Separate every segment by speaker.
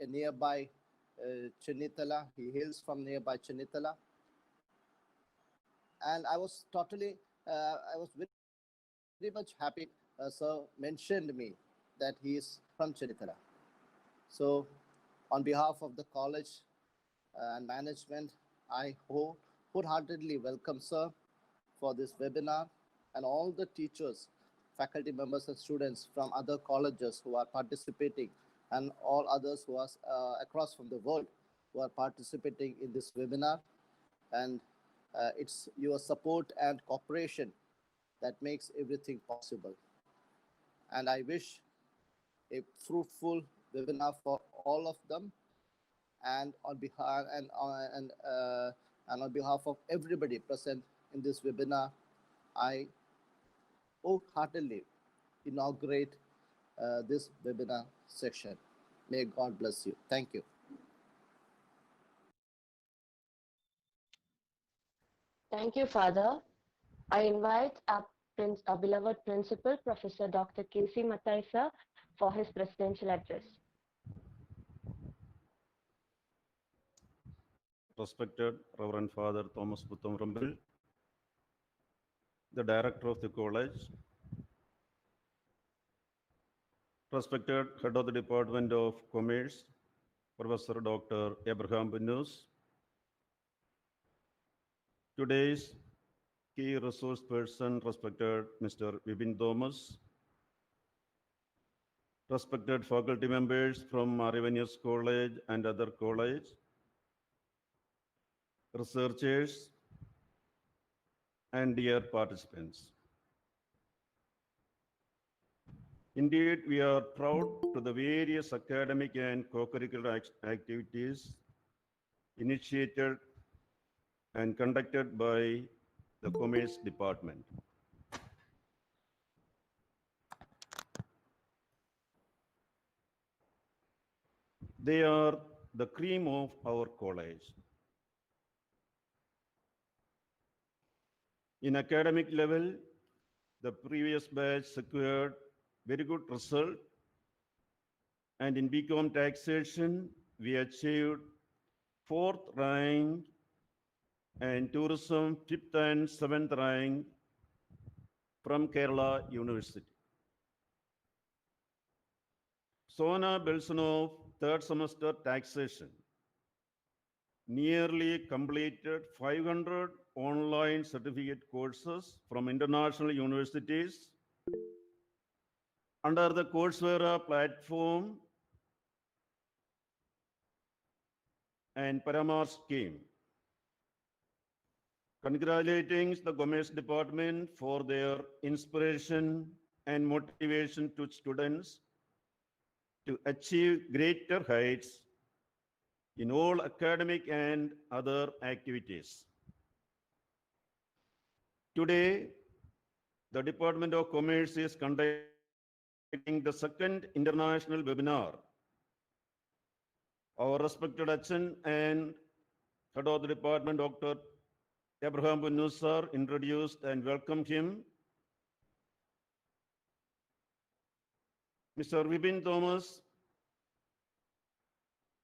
Speaker 1: a nearby Chinnithala. He hails from nearby Chinnithala. And I was very much happy. Sir mentioned me that he is from Chinnithala. So, on behalf of the college and management, I wholeheartedly welcome Sir for this webinar, and all the teachers, faculty members, and students from other colleges who are participating, and all others who are across from the world who are participating in this webinar. And it's your support and cooperation that makes everything possible. And I wish a fruitful webinar for all of them. And on behalf on behalf of everybody present in this webinar, I wholeheartedly inaugurate this webinar section. May God bless you. Thank you.
Speaker 2: Thank you, Father. I invite our beloved Principal, Professor Dr. K.C. Mathai, sir, for his presidential address.
Speaker 3: Respected Reverend Father Thomas Puthamrambil, the Director of the College, respected Head of the Department of Commerce, Professor Dr. Abraham Bunus, today's key resource person, respected Mr. Vipin Thomas, respected faculty members from Marivenus College and other colleges, researchers, and dear participants. Indeed, we are proud to the various academic and co-curricular activities initiated and conducted by the Commerce Department. They are the cream of our college. In academic level, the previous batch secured very good result, and in BCom taxation, we achieved 4th rank, and tourism 5th and 7th rank from Kerala University. Sona Belsanov, 3rd semester taxation, nearly completed 500 online certificate courses from international universities under the Coursera platform and Paramar scheme. Congratulating the Commerce Department for their inspiration and motivation to students to achieve greater heights in all academic and other activities. Today, the Department of Commerce is conducting the second international webinar. Our respected Achan and Head of the Department, Dr. Abraham Bunus, sir, introduced and welcomed him. Mr. Vipin Thomas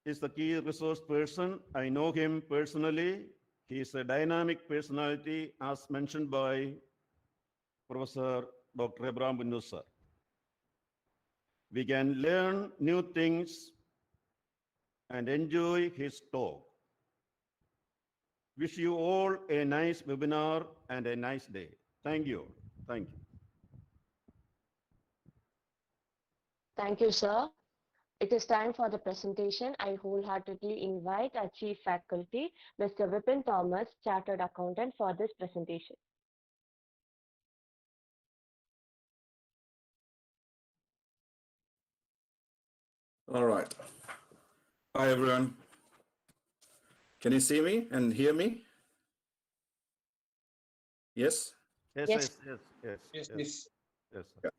Speaker 3: is the key resource person. I know him personally. He is a dynamic personality, as mentioned by Professor Dr. Abraham Bunus, sir. We can learn new things and enjoy his talk. Wish you all a nice webinar and a nice day. Thank you. Thank you.
Speaker 2: Thank you, sir. It is time for the presentation. I wholeheartedly invite our Chief Faculty, Mr. Vipin Thomas, Chartered Accountant, for this presentation.
Speaker 4: All right. Hi, everyone. Can you see me and hear me? Yes?
Speaker 3: Yes,
Speaker 2: Yes.
Speaker 3: yes.
Speaker 4: Yeah.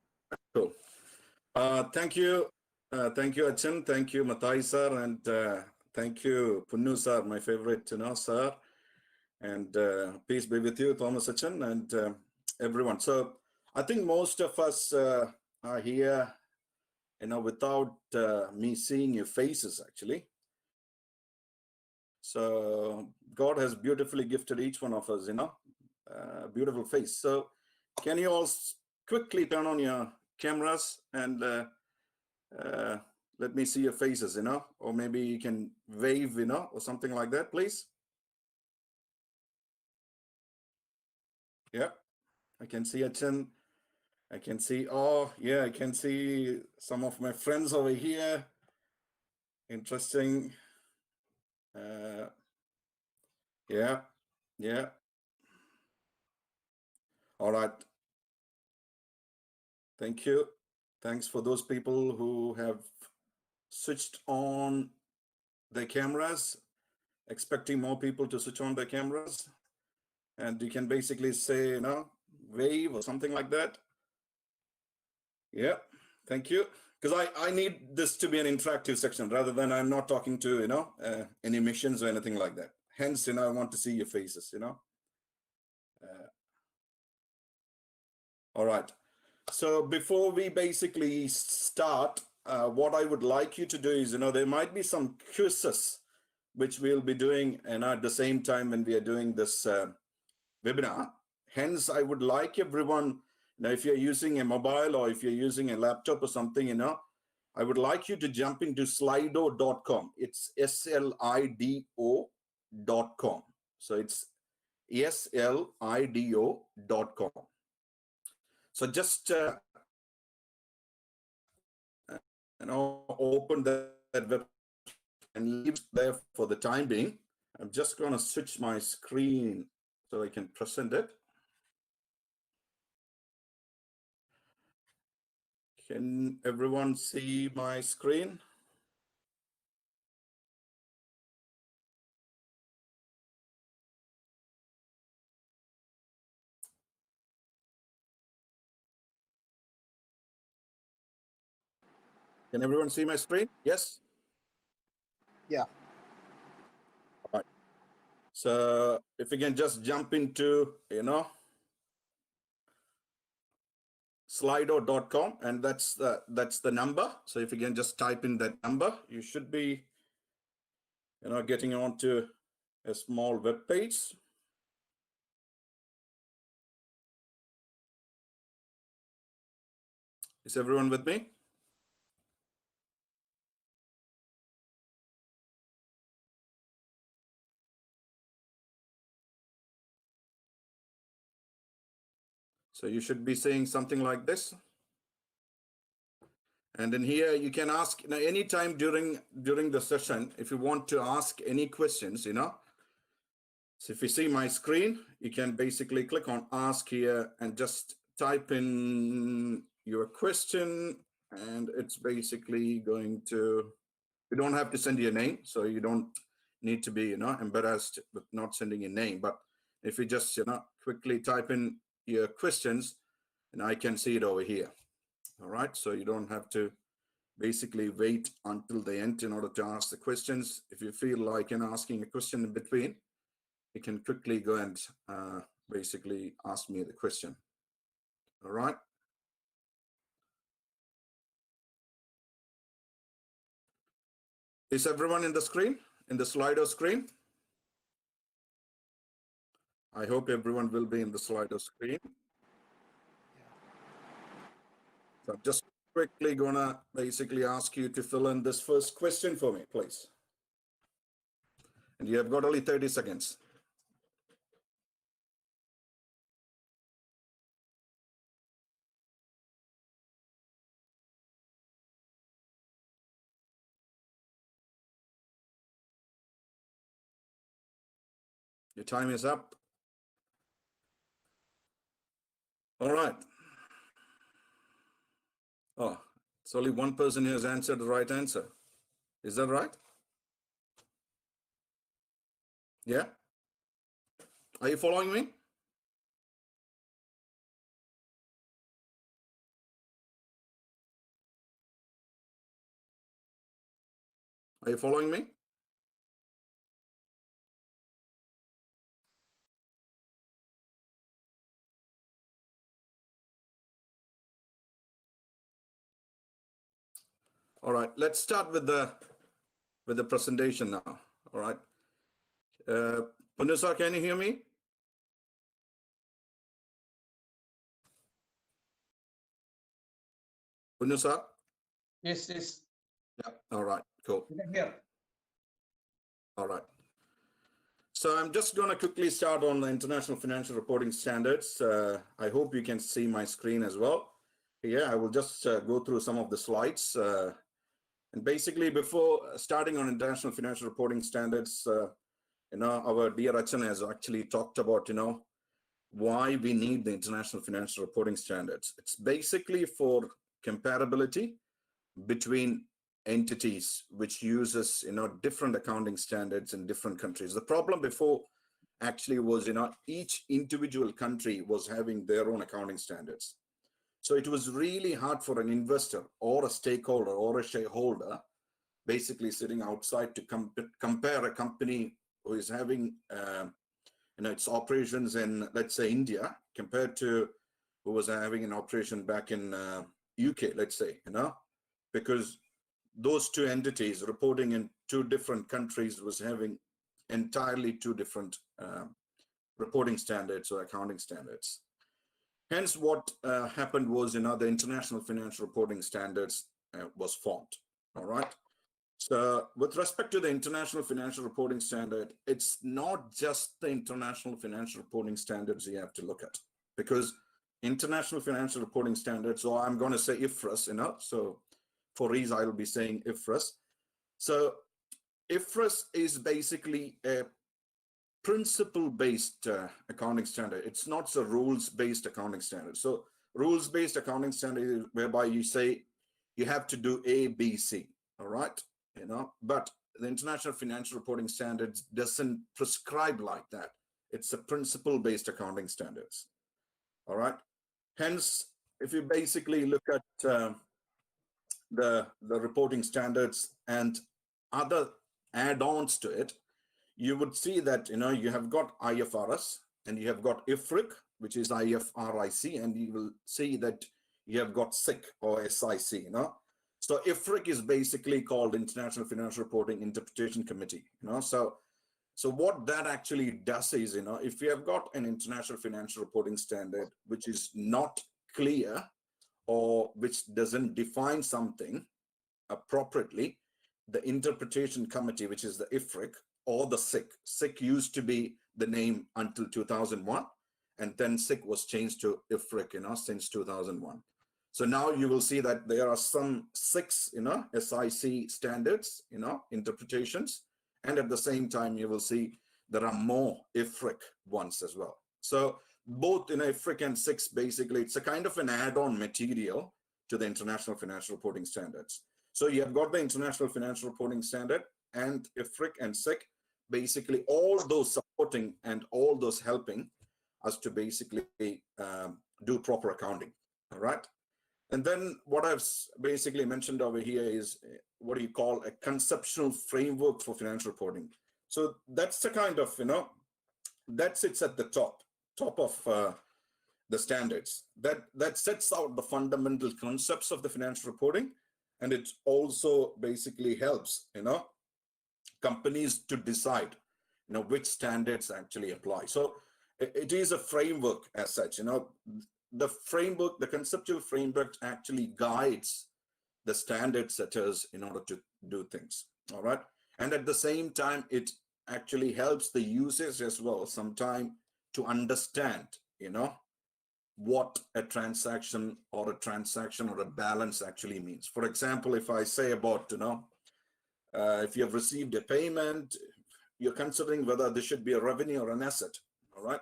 Speaker 4: Cool. Thank you. Thank you, Achan. Thank you, Mathai, sir. And thank you, Punnu, sir, my favorite, sir. And peace be with you, Thomas Achan, and everyone. So I think most of us are here without me seeing your faces, actually. So God has beautifully gifted each one of us, beautiful face. So can you all quickly turn on your cameras and let me see your faces, or maybe you can wave, or something like that, please. Yeah, I can see Achan. I can see, oh, yeah, I can see some of my friends over here. Interesting. Yeah, yeah. All right. Thank you. Thanks for those people who have switched on their cameras, expecting more people to switch on their cameras. And you can basically say, wave or something like that. Yeah, thank you. Because I need this to be an interactive section rather than I'm not talking to, any missions or anything like that. Hence, I want to see your faces, All right. So before we basically start, what I would like you to do is, there might be some quizzes which we'll be doing at the same time when we are doing this webinar. Hence, I would like everyone, if you're using a mobile or if you're using a laptop or something, I would like you to jump into slido.com. It's slido.com. So it's slido.com. So just open that web and leave it there for the time being. I'm just going to switch my screen so I can present it. Can everyone see my screen? Can everyone see my screen? Yes?
Speaker 1: Yeah.
Speaker 4: All right. So if you can just jump into, slido.com, and that's the number. So if you can just type in that number, you should be, getting onto a small web page. Is everyone with me? So you should be saying something like this. And in here, you can ask anytime during the session, if you want to ask any questions, So if you see my screen, you can basically click on ask here and just type in your question. And it's basically going to, you don't have to send your name. So you don't need to be, embarrassed with not sending your name. But if you just, quickly type in your questions, and I can see it over here. All right. So you don't have to basically wait until the end in order to ask the questions. If you feel like asking a question in between, you can quickly go and basically ask me the question. All right. Is everyone in the screen, in the Slido screen? I hope everyone will be in the Slido screen. So I'm just quickly gonna basically ask you to fill in this first question for me, please. And you have got only 30 seconds. Your time is up. All right. Oh, it's only one person who has answered the right answer. Is that right? Yeah. Are you following me? Are you following me? All right, let's start with the presentation now. All right. Punusar, can you hear me? Punusar?
Speaker 5: Yes, yes.
Speaker 4: Yeah. All right, cool.
Speaker 5: You can hear.
Speaker 4: All right. So I'm just going to quickly start on the International Financial Reporting Standards. I hope you can see my screen as well. Here, I will just go through some of the slides. And basically, before starting on International Financial Reporting Standards, our dear Achan has actually talked about, why we need the International Financial Reporting Standards. It's basically for comparability between entities which uses different accounting standards in different countries. The problem before actually was each individual country was having their own accounting standards. So it was really hard for an investor or a stakeholder or a shareholder basically sitting outside to compare a company who is having its operations in, let's say, India compared to who was having an operation back in UK, let's say, because those two entities reporting in two different countries was having entirely two different reporting standards or accounting standards. Hence, what happened was, the International Financial Reporting Standards was formed. All right. So with respect to the International Financial Reporting Standard, it's not just the International Financial Reporting Standards you have to look at, because International Financial Reporting Standards, or I'm going to say IFRS, so for ease, I'll be saying IFRS. So IFRS is basically a principle-based accounting standard. It's not a rules-based accounting standard. So rules-based accounting standard is whereby you say you have to do A, B, C, all right? But the International Financial Reporting Standards doesn't prescribe like that. It's a principle-based accounting standards, all right? Hence, if you basically look at the reporting standards and other add-ons to it, you would see that, you have got IFRS and you have got IFRIC, which is IFRIC, and you will see that you have got SIC or SIC, So IFRIC is basically called International Financial Reporting Interpretation Committee, So what that actually does is, if you have got an International Financial Reporting Standard, which is not clear or which doesn't define something appropriately, the Interpretation Committee, which is the IFRIC or the SIC. SIC used to be the name until 2001, and then SIC was changed to IFRIC, since 2001. So now you will see that there are some SICs, SIC standards, interpretations, and at the same time you will see there are more IFRIC ones as well. So both IFRIC and SIC, basically, it's a kind of an add-on material to the International Financial Reporting Standards. So you have got the International Financial Reporting Standard and IFRIC and SIC, basically all those supporting and all those helping us to basically do proper accounting, all right? And then what I've basically mentioned over here is what do you call a conceptual framework for financial reporting. So that's the kind of, that sits at the top of the standards. That sets out the fundamental concepts of the financial reporting, and it also basically helps, companies to decide, which standards actually apply. So it is a framework as such, the framework, the conceptual framework actually guides the standard setters in order to do things, all right? And at the same time, it actually helps the users as well sometime to understand, what a transaction or a balance actually means. For example, if I say about, if you have received a payment, you're considering whether this should be a revenue or an asset, all right?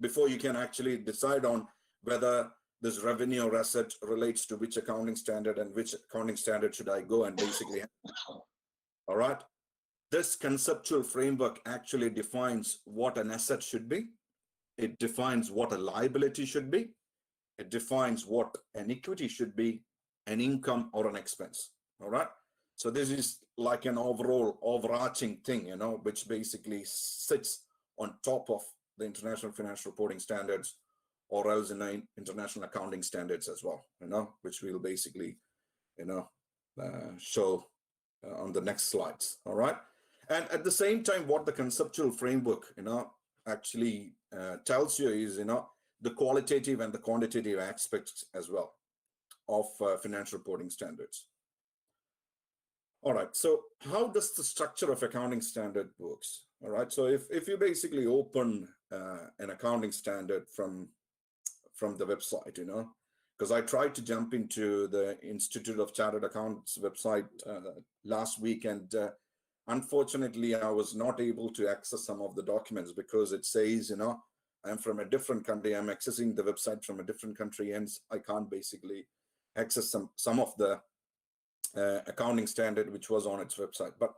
Speaker 4: Before you can actually decide on whether this revenue or asset relates to which accounting standard and which accounting standard should I go and basically, all right? This conceptual framework actually defines what an asset should be. It defines what a liability should be. It defines what an equity should be, an income or an expense, all right? So this is like an overall overarching thing, which basically sits on top of the International Financial Reporting Standards, or else in international accounting standards as well, which we'll basically, show on the next slides. All right. And at the same time, what the conceptual framework, actually tells you is, the qualitative and the quantitative aspects as well of financial reporting standards. All right. So how does the structure of accounting standard works? All right. So if you basically open an accounting standard from the website, because I tried to jump into the Institute of Chartered Accountants website last week, and unfortunately, I was not able to access some of the documents because it says, I'm from a different country. I'm accessing the website from a different country, and I can't basically access some of the accounting standard which was on its website. But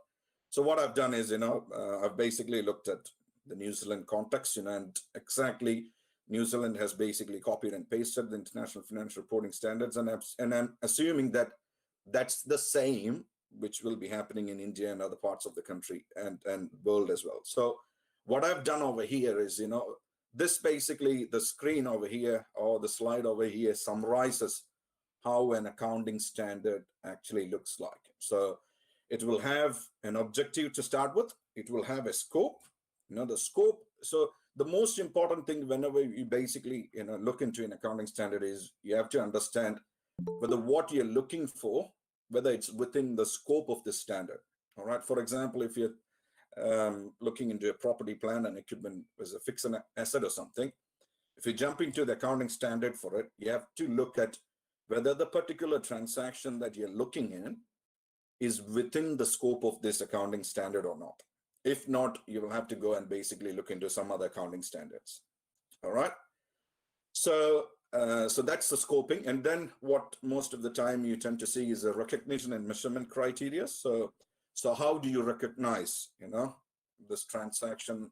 Speaker 4: so what I've done is, I've basically looked at the New Zealand context, and exactly New Zealand has basically copied and pasted the International Financial Reporting Standards, and I'm assuming that that's the same which will be happening in India and other parts of the country and world as well. So what I've done over here is, this basically, the screen over here or the slide over here summarizes how an accounting standard actually looks like. So it will have an objective to start with. It will have a scope, the scope. So the most important thing whenever you basically, look into an accounting standard is you have to understand whether what you're looking for, whether it's within the scope of the standard. All right. For example, if you're looking into a property, plant and equipment as a fixed asset or something, if you jump into the accounting standard for it, you have to look at whether the particular transaction that you're looking in is within the scope of this accounting standard or not. If not, you will have to go and basically look into some other accounting standards. All right. So that's the scoping. And then what most of the time you tend to see is a recognition and measurement criteria. So how do you recognize, this transaction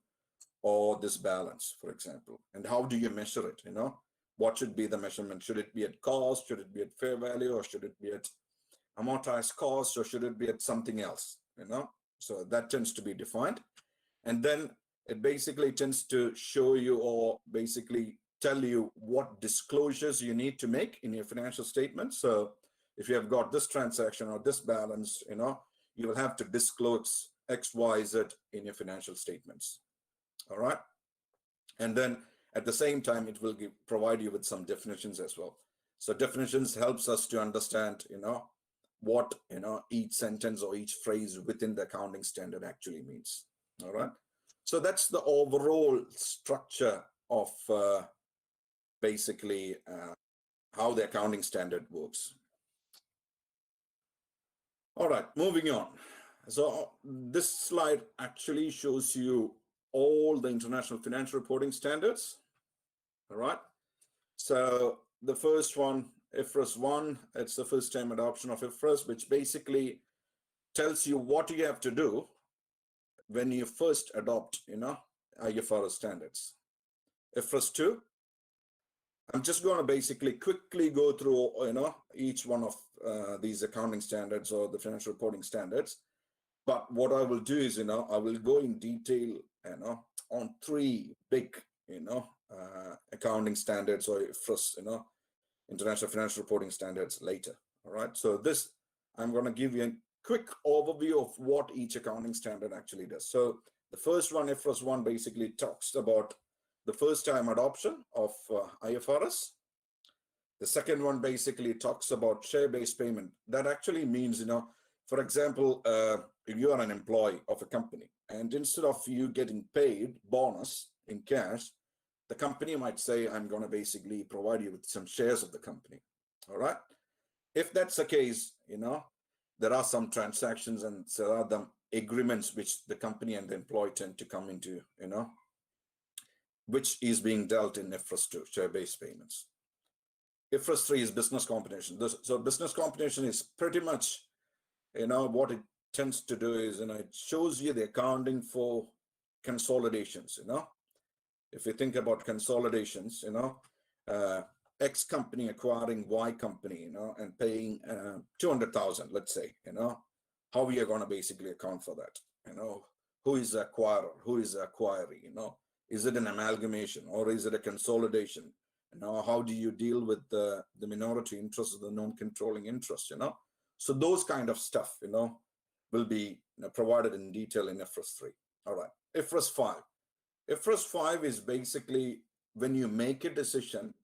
Speaker 4: or this balance, for example, and how do you measure it? What should be the measurement? Should it be at cost? Should it be at fair value? Or should it be at amortized cost? Or should it be at something else? So that tends to be defined. And then it basically tends to show you or basically tell you what disclosures you need to make in your financial statement. So if you have got this transaction or this balance, you will have to disclose X, Y, Z in your financial statements. All right. And then at the same time, it will provide you with some definitions as well. So definitions helps us to understand, what, each sentence or each phrase within the accounting standard actually means. All right. So that's the overall structure of basically how the accounting standard works. All right, moving on. So this slide actually shows you all the international financial reporting standards. All right. So the first one, IFRS 1, it's the first time adoption of IFRS, which basically tells you what you have to do when you first adopt, IFRS standards. IFRS 2, I'm just going to basically quickly go through, each one of these accounting standards or the financial reporting standards. But what I will do is, I will go in detail, on three big, accounting standards or IFRS, international financial reporting standards later. All right. So this, I'm going to give you a quick overview of what each accounting standard actually does. So the first one, IFRS 1, basically talks about the first time adoption of IFRS. The second one basically talks about share-based payment. That actually means, for example, if you are an employee of a company and instead of you getting paid bonus in cash, the company might say, I'm going to basically provide you with some shares of the company. All right. If that's the case, there are some transactions and there are the agreements which the company and the employee tend to come into, which is being dealt in IFRS 2, share-based payments. IFRS 3 is business combination. So business combination is pretty much, what it tends to do is, it shows you the accounting for consolidations, If you think about consolidations, X company acquiring Y company, and paying 200,000, let's say, how we are going to basically account for that, who is the acquirer, who is the acquiree, is it an amalgamation or is it a consolidation? How do you deal with the minority interest or the non-controlling interest, So those kind of stuff, will be provided in detail in IFRS 3. All right, IFRS 5. IFRS 5 is basically when you make a decision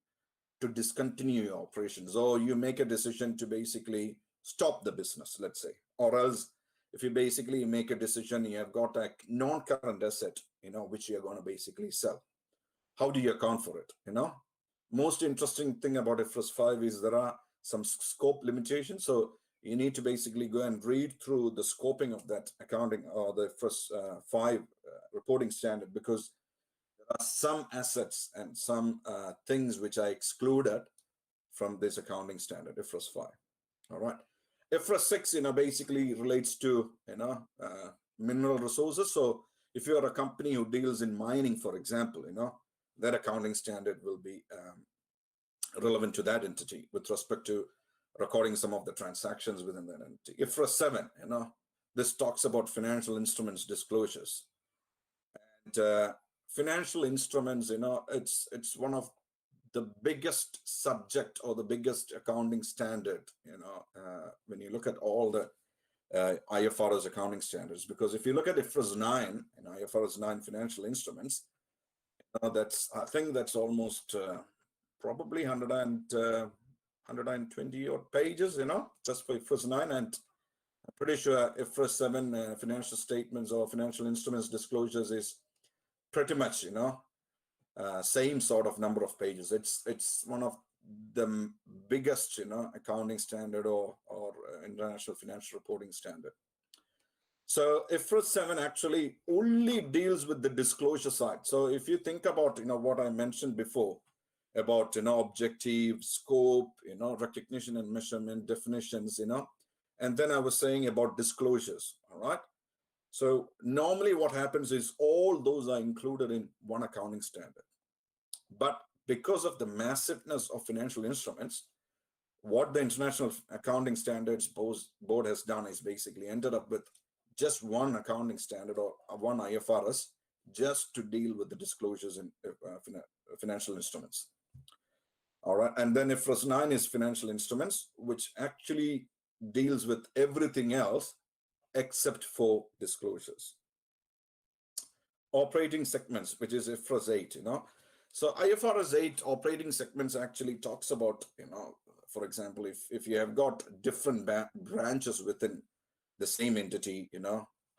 Speaker 4: to discontinue your operations, or you make a decision to basically stop the business, let's say, or else if you basically make a decision, you have got a non-current asset, which you're going to basically sell. How do you account for it? Most interesting thing about IFRS 5 is there are some scope limitations. So you need to basically go and read through the scoping of that accounting or the IFRS 5 reporting standard, because there are some assets and some things which are excluded from this accounting standard, IFRS 5. All right. IFRS 6, basically relates to, mineral resources. So if you are a company who deals in mining, for example, that accounting standard will be relevant to that entity with respect to recording some of the transactions within that entity. IFRS 7, this talks about financial instruments disclosures. And financial instruments, it's one of the biggest subject or the biggest accounting standard, when you look at all the IFRS accounting standards. Because if you look at IFRS 9, IFRS 9 financial instruments, that's, I think that's almost probably 120 odd pages, just for IFRS 9. And I'm pretty sure IFRS 7 financial statements or financial instruments disclosures is pretty much, same sort of number of pages. It's one of the biggest, accounting standard or international financial reporting standard. So IFRS 7 actually only deals with the disclosure side. So if you think about, what I mentioned before about, objective, scope, recognition and measurement, definitions, and then I was saying about disclosures, all right? So normally what happens is all those are included in one accounting standard. But because of the massiveness of financial instruments, what the International Accounting Standards Board has done is basically ended up with just one accounting standard or one IFRS just to deal with the disclosures in financial instruments. All right, and then IFRS 9 is financial instruments, which actually deals with everything else except for disclosures. Operating segments, which is IFRS 8, So IFRS 8 operating segments actually talks about, for example, if you have got different branches within the same entity,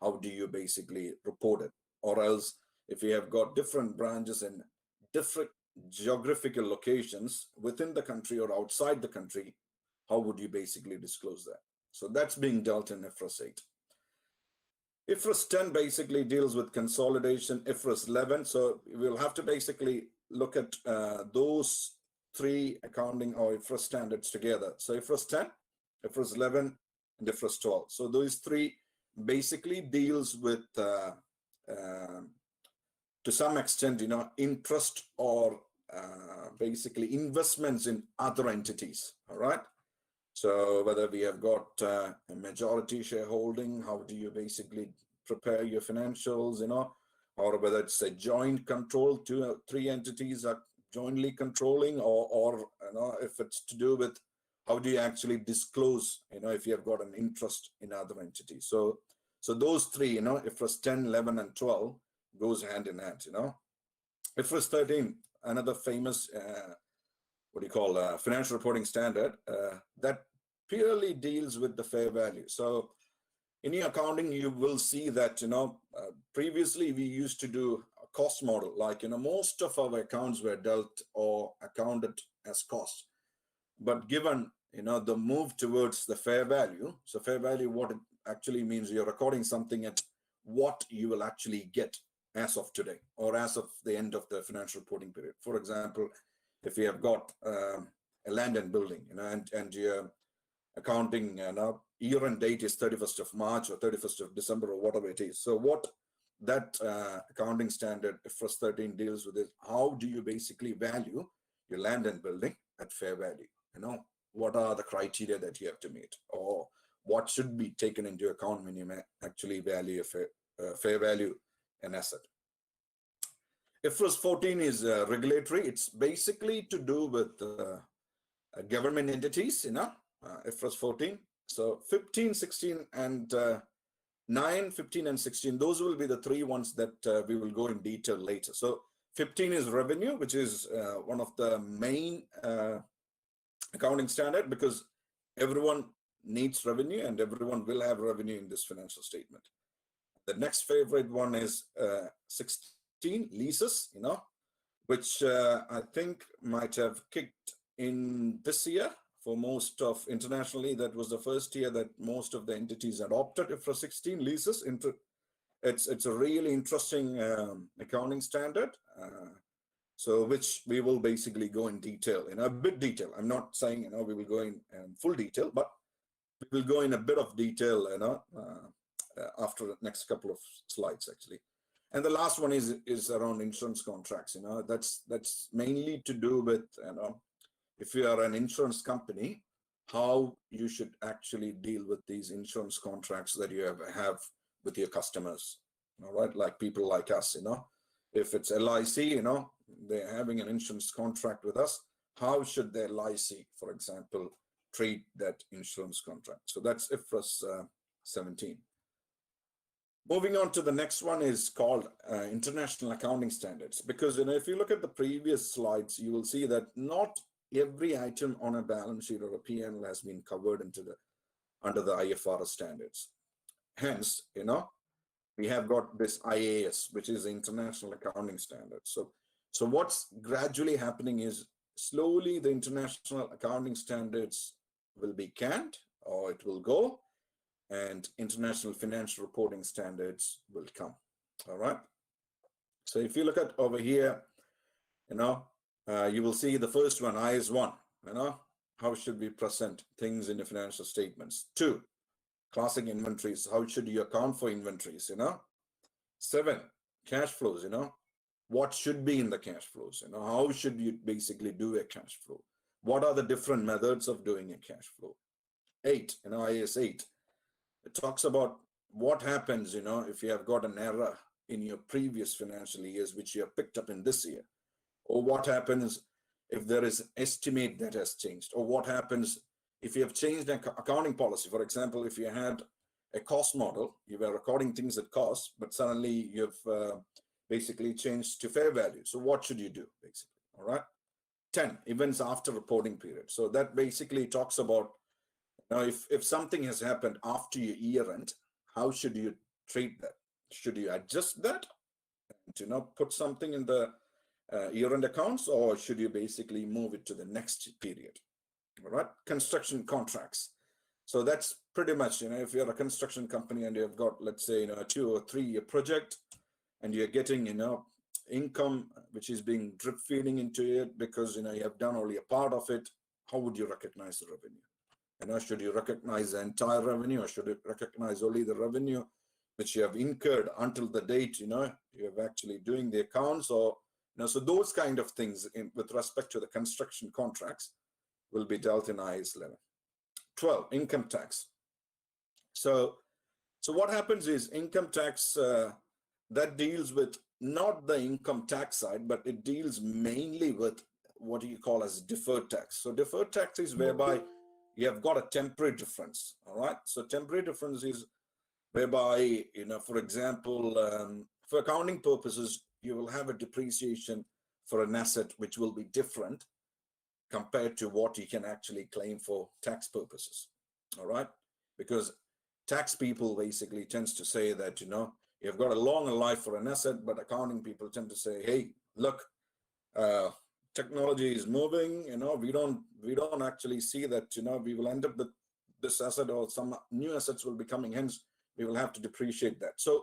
Speaker 4: how do you basically report it? Or else if you have got different branches in different geographical locations within the country or outside the country, how would you basically disclose that? So that's being dealt in IFRS 8. IFRS 10 basically deals with consolidation. IFRS 11, so we'll have to basically look at those three accounting or IFRS standards together. So IFRS 10, IFRS 11, and IFRS 12. So those three basically deals with, to some extent, interest or basically investments in other entities, all right? So whether we have got a majority shareholding, how do you basically prepare your financials, or whether it's a joint control, three entities are jointly controlling, or if it's to do with how do you actually disclose, if you have got an interest in other entities. So those three, IFRS 10, 11, and 12 goes hand in hand, IFRS 13, another famous, financial reporting standard that purely deals with the fair value. So in your accounting, you will see that, previously we used to do a cost model, like, most of our accounts were dealt or accounted as cost. But given, the move towards the fair value, so fair value, what it actually means, you're recording something at what you will actually get as of today or as of the end of the financial reporting period. For example, if you have got a land and building, and your accounting year-end date is 31st of March or 31st of December or whatever it is. So what that accounting standard IFRS 13 deals with is how do you basically value your land and building at fair value? What are the criteria that you have to meet, or what should be taken into account when you actually value a fair value an asset? IFRS 14 is regulatory. It's basically to do with government entities, IFRS 14. So 15, 16, and 9, 15, and 16, those will be the three ones that we will go in detail later. So 15 is revenue, which is one of the main accounting standard, because everyone needs revenue and everyone will have revenue in this financial statement. The next favorite one is 16, leases, which I think might have kicked in this year. For most of internationally, that was the first year that most of the entities adopted IFRS 16 leases. It's a really interesting accounting standard, so which we will basically go in detail, in a bit detail. I'm not saying we will go in full detail, but we will go in a bit of detail after the next couple of slides actually. And the last one is around insurance contracts. That's mainly to do with if you are an insurance company, how you should actually deal with these insurance contracts that you have with your customers. All right, like people like us, if it's LIC, they're having an insurance contract with us, how should their LIC, for example, treat that insurance contract? So that's IFRS 17. Moving on to the next one is called International Accounting Standards, because if you look at the previous slides, you will see that not every item on a balance sheet or a P&L has been covered under the IFRS standards. Hence, we have got this IAS, which is the International Accounting Standards. So what's gradually happening is slowly the International Accounting Standards will be canned, or it will go, and International Financial Reporting Standards will come. All right. So if you look at over here, you will see the first one, IAS 1, how should we present things in the financial statements? 2, classic inventories, how should you account for inventories? 7, cash flows, what should be in the cash flows? How should you basically do a cash flow? What are the different methods of doing a cash flow? 8, IAS 8, it talks about what happens, if you have got an error in your previous financial years, which you have picked up in this year. Or what happens if there is an estimate that has changed? Or what happens if you have changed an accounting policy? For example, if you had a cost model, you were recording things at cost, but suddenly you've basically changed to fair value. So what should you do, basically? All right. 10, events after reporting period. So that basically talks about if something has happened after your year end, how should you treat that? Should you adjust that and put something in the year-end accounts, or should you basically move it to the next period? All right, construction contracts. So that's pretty much, if you're a construction company and you've got, let's say, a 2 or 3 year project, and you're getting, income which is being drip feeding into it because, you have done only a part of it, how would you recognize the revenue? Should you recognize the entire revenue, or should you recognize only the revenue which you have incurred until the date, you have actually doing the accounts, or so those kind of things with respect to the construction contracts will be dealt in IAS 11. 12, income tax. So what happens is income tax that deals with not the income tax side, but it deals mainly with what you call as deferred tax. So deferred tax is whereby you have got a temporary difference. All right. So temporary difference is whereby, for example, for accounting purposes, you will have a depreciation for an asset which will be different compared to what you can actually claim for tax purposes. All right, because tax people basically tends to say that you've got a longer life for an asset, but accounting people tend to say, hey, look, technology is moving, we don't actually see that we will end up with this asset, or some new assets will be coming, hence we will have to depreciate that. So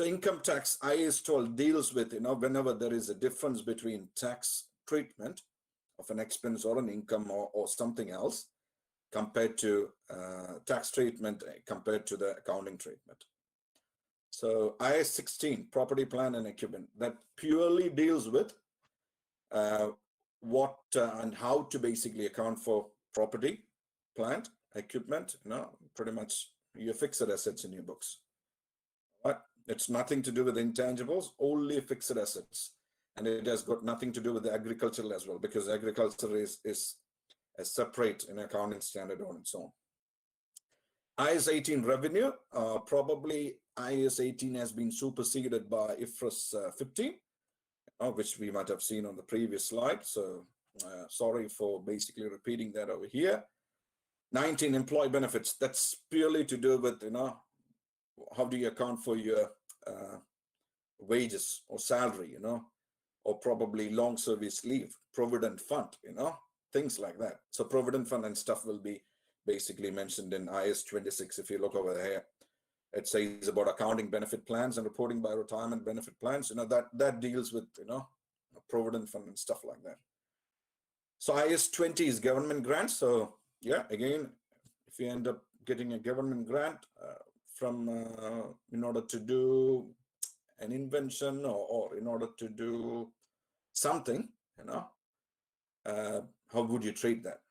Speaker 4: income tax IAS 12 deals with, whenever there is a difference between tax treatment of an expense or an income or something else compared to tax treatment compared to the accounting treatment. So IAS 16, property, plant, and equipment, that purely deals with what and how to basically account for property, plant, equipment, pretty much your fixed assets in your books. But it's nothing to do with intangibles, only fixed assets. And it has got nothing to do with the agricultural as well, because agriculture is a separate accounting standard on its own. IAS 18 revenue, probably IAS 18 has been superseded by IFRS 15, which we might have seen on the previous slide. So sorry for basically repeating that over here. 19, employee benefits. That's purely to do with, how do you account for your wages or salary, or probably long service leave, provident fund, things like that. So provident fund and stuff will be basically mentioned in IAS 26. If you look over here, it says about accounting benefit plans and reporting by retirement benefit plans. That deals with, provident fund and stuff like that. So IAS 20 is government grants. So yeah, again, if you end up getting a government grant from in order to do an invention or in order to do something, how would you treat that?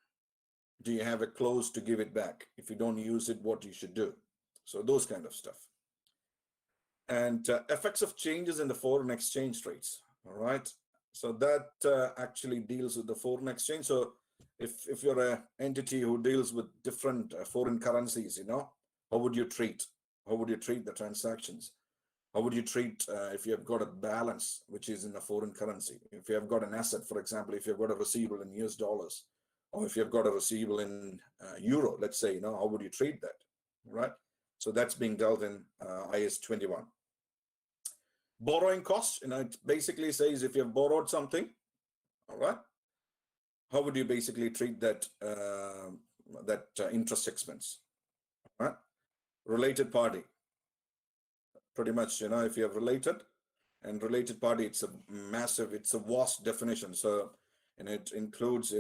Speaker 4: Do you have a clause to give it back? If you don't use it, what you should do? So those kind of stuff. And effects of changes in the foreign exchange rates. All right. So that actually deals with the foreign exchange. So if you're an entity who deals with different foreign currencies, how would you treat? How would you treat the transactions? How would you treat if you have got a balance which is in a foreign currency? If you have got an asset, for example, if you've got a receivable in US dollars, or if you've got a receivable in euro, let's say, how would you treat that, right? So that's being dealt in IAS 21. Borrowing costs, it basically says if you've borrowed something, all right, how would you basically treat that interest expense, all right? Related party, pretty much, if you have related and related party, it's a vast definition. So, and it includes,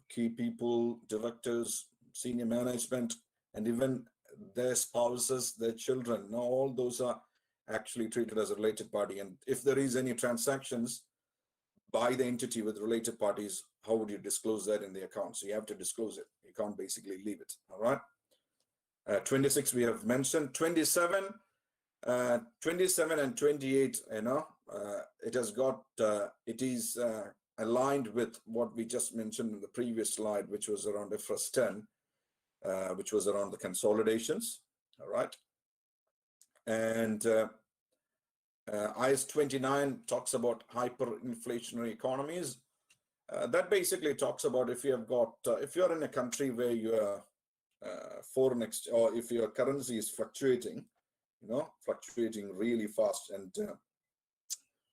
Speaker 4: key people, directors, senior management, and even their spouses, their children. All those are actually treated as a related party. And if there is any transactions by the entity with related parties, how would you disclose that in the account? So you have to disclose it. You can't basically leave it. All right. 26 we have mentioned. 27 and 28, it is aligned with what we just mentioned in the previous slide, which was around IFRS 10, which was around the consolidations. All right. And IAS 29 talks about hyperinflationary economies. That basically talks about if you have got, if you're in a country where your foreign exchange, or if your currency is fluctuating, fluctuating really fast, and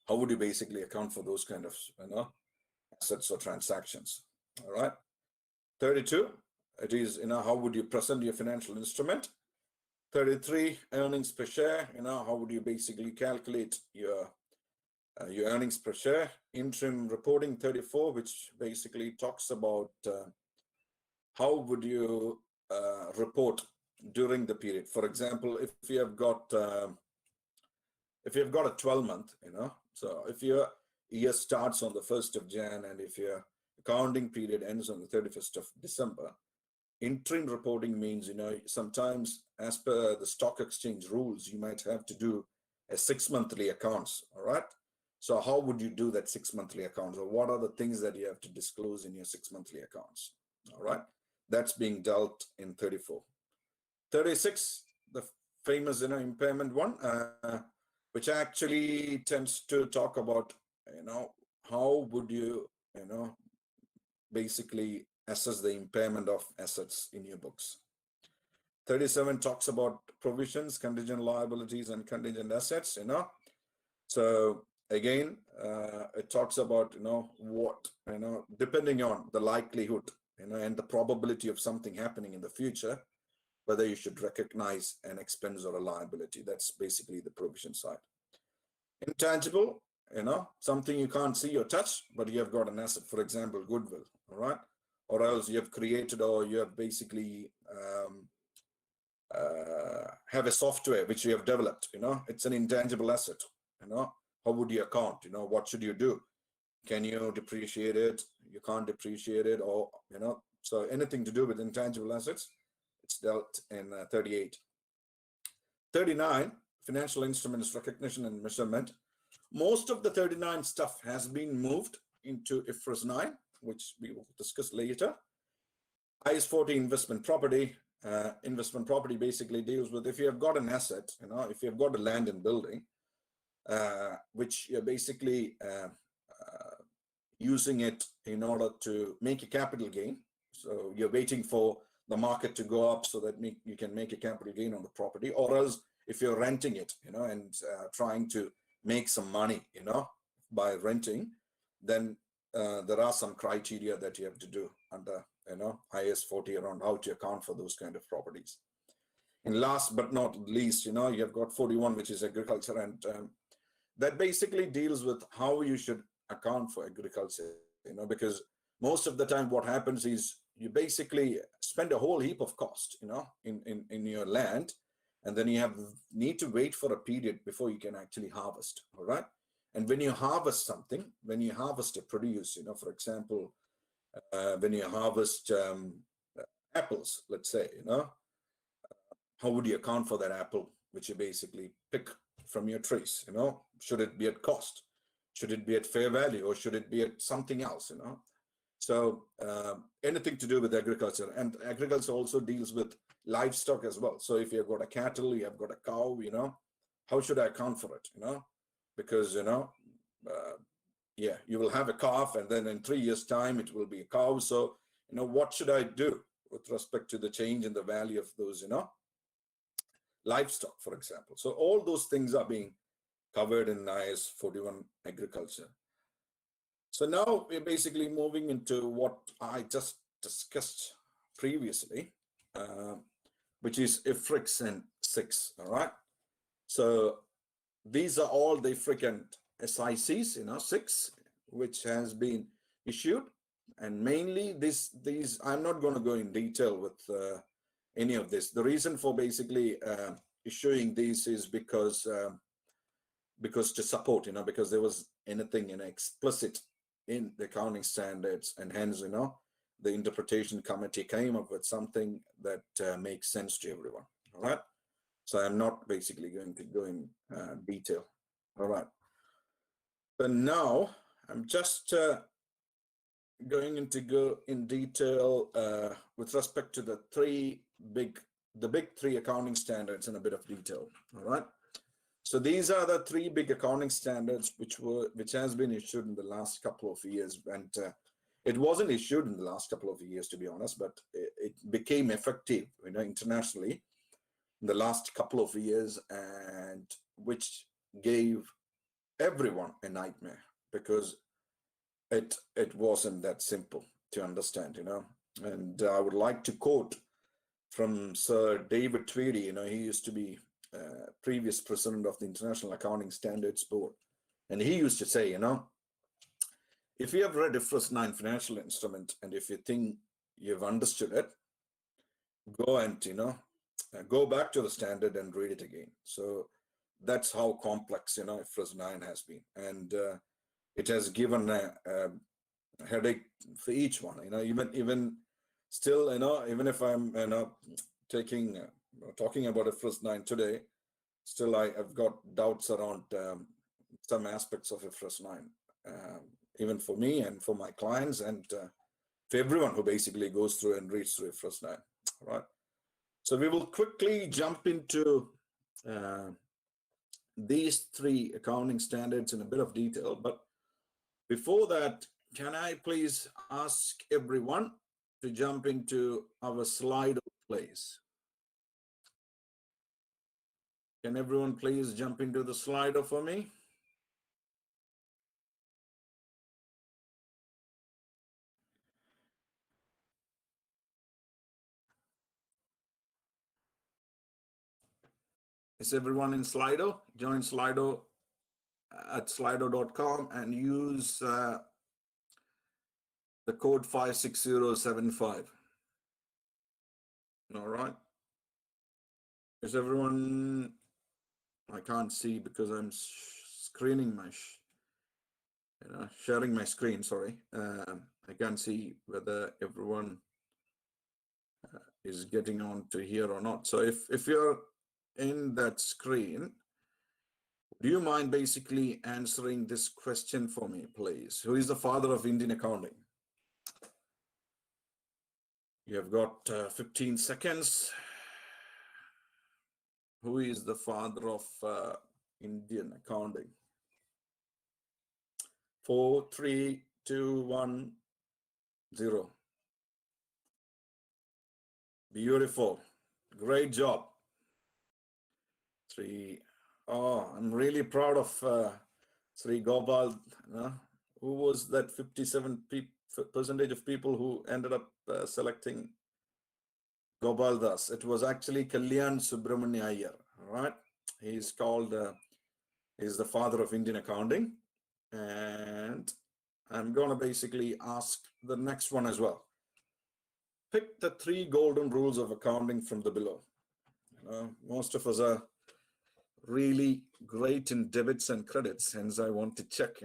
Speaker 4: how would you basically account for those kind of, assets or transactions? All right. 32, it is, how would you present your financial instrument? 33, earnings per share, how would you basically calculate your earnings per share? Interim reporting. 34, which basically talks about how would you report during the period. For example, if you have got a 12-month, so if your year starts on the 1st of Jan and if your accounting period ends on the 31st of December, interim reporting means, sometimes as per the stock exchange rules, you might have to do a 6-monthly accounts. All right. So how would you do that 6-monthly accounts, or what are the things that you have to disclose in your 6-monthly accounts? All right. That's being dealt in 34. 36, the famous, impairment one, which actually tends to talk about, how would you, basically assess the impairment of assets in your books. 37 talks about provisions, contingent liabilities, and contingent assets, So again, it talks about, what, depending on the likelihood, and the probability of something happening in the future, whether you should recognize an expense or a liability. That's basically the provision side. Intangible, something you can't see or touch, but you have got an asset, for example, goodwill, all right? Or else you have created, or you have basically have a software which you have developed, it's an intangible asset, how would you account, what should you do? Can you depreciate it? You can't depreciate it, or, so anything to do with intangible assets, it's dealt in 38. 39, financial instruments recognition and measurement. Most of the 39 stuff has been moved into IFRS 9, which we will discuss later. IAS 40, investment property. investment property basically deals with if you have got an asset, if you have got a land and building, which you're basically using it in order to make a capital gain. So you're waiting for the market to go up so that you can make a capital gain on the property, or else if you're renting it, and trying to make some money, by renting, then there are some criteria that you have to do under, IS 40 around how to account for those kind of properties. And last but not least, you have got 41, which is agriculture, and that basically deals with how you should account for agriculture, because most of the time what happens is you basically spend a whole heap of cost, in your land, and then you need to wait for a period before you can actually harvest, all right? And when you harvest something, when you harvest a produce, for example, when you harvest apples, let's say, how would you account for that apple, which you basically pick from your trees, should it be at cost? Should it be at fair value, or should it be at something else, So anything to do with agriculture, and agriculture also deals with livestock as well. So if you've got a cattle, you have got a cow, how should I account for it, because, you will have a calf, and then in 3 years' time, it will be a cow. So, what should I do with respect to the change in the value of those, livestock, for example? So all those things are being covered in IS 41 agriculture. So now we're basically moving into what I just discussed previously, which is IFRIC and 6, all right? So these are all the IFRIC and SICs, 6, which has been issued. And mainly these I'm not going to go in detail with any of this. The reason for basically issuing these is because to support, because there was anything explicit in the accounting standards, and hence, the interpretation committee came up with something that makes sense to everyone. All right. So I'm not basically going to go in detail. All right. But now I'm just going to go in detail with respect to the big three accounting standards in a bit of detail. All right. So these are the 3 big accounting standards which has been issued in the last couple of years, and it wasn't issued in the last couple of years, to be honest, but it became effective, internationally in the last couple of years, and which gave everyone a nightmare because it wasn't that simple to understand, And I would like to quote from Sir David Tweedy. He used to be previous president of the International Accounting Standards Board, and he used to say, if you have read IFRS 9 financial instrument, and if you think you've understood it, go and go back to the standard and read it again. So that's how complex IFRS 9 has been, and it has given a headache for each one. Even still, even if I'm talking about IFRS 9 today, still I've got doubts around some aspects of IFRS 9, even for me and for my clients, and for everyone who basically goes through and reads through IFRS 9. All right. So we will quickly jump into these 3 accounting standards in a bit of detail. But before that, can I please ask everyone to jump into our Slido, please? Can everyone please jump into the Slido for me? Is everyone in Slido? Join Slido at slido.com and use the code 56075. All right. Is everyone? I can't see because I'm screening my, sharing my screen. Sorry, I can't see whether everyone is getting on to here or not. So if you're in that screen, do you mind basically answering this question for me, please? Who is the father of Indian accounting? You have got 15 seconds. Who is the father of Indian accounting? 4, 3, 2, 1, 0. Beautiful. Great job. 3. Oh, I'm really proud of Sri Gopal. Who was that 57% of people who ended up selecting Gopal Das? It was actually Kalyan Subramanya Iyer. All right. He's called, he's the father of Indian accounting. And I'm going to basically ask the next one as well. Pick the 3 golden rules of accounting from the below. Most of us are really great in debits and credits, hence I want to check,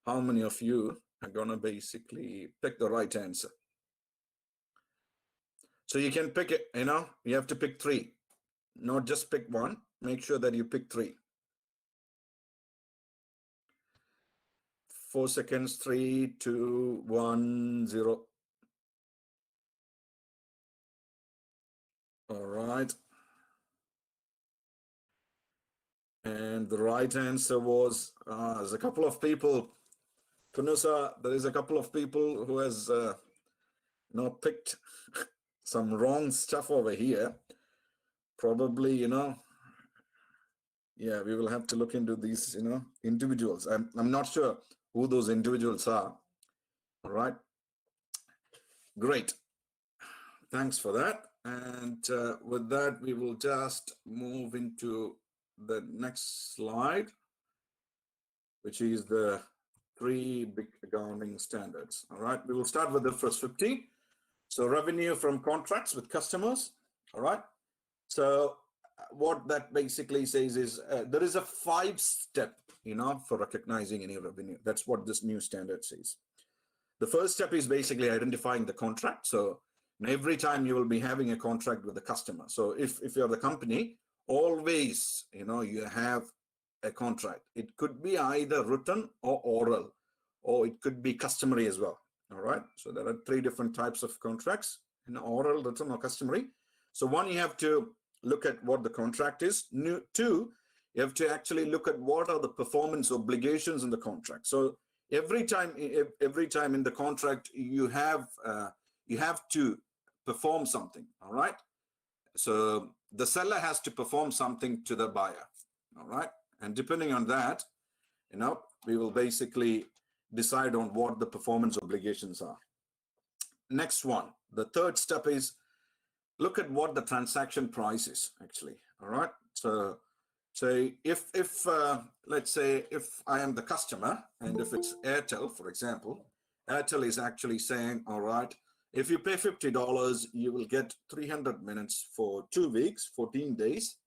Speaker 4: how many of you are going to basically pick the right answer. So you can pick it, you have to pick 3, not just pick 1. Make sure that you pick 3. 4 seconds, 3, 2, 1, 0. All right. And the right answer was, there's a couple of people, Punusa, there is a couple of people who has, picked some wrong stuff over here. Probably, yeah, we will have to look into these, individuals. I'm not sure who those individuals are. All right. Great. Thanks for that. And with that, we will just move into the next slide, which is the 3 big accounting standards. All right. We will start with the first 50. So revenue from contracts with customers. All right. So what that basically says is there is a 5-step, for recognizing any revenue. That's what this new standard says. The first step is basically identifying the contract. So every time you will be having a contract with the customer. So if you're the company, always, you have a contract. It could be either written or oral, or it could be customary as well. All right. So there are 3 different types of contracts, oral, written, or customary. So 1, you have to look at what the contract is. 2, you have to actually look at what are the performance obligations in the contract. So every time in the contract, you have to perform something. All right. So the seller has to perform something to the buyer. All right. And depending on that, we will basically decide on what the performance obligations are. Next one, the 3rd step is look at what the transaction price is actually. All right. So if let's say if I am the customer, and if it's Airtel, for example, Airtel is actually saying, all right, if you pay $50, you will get 300 minutes for 2 weeks, 14 days,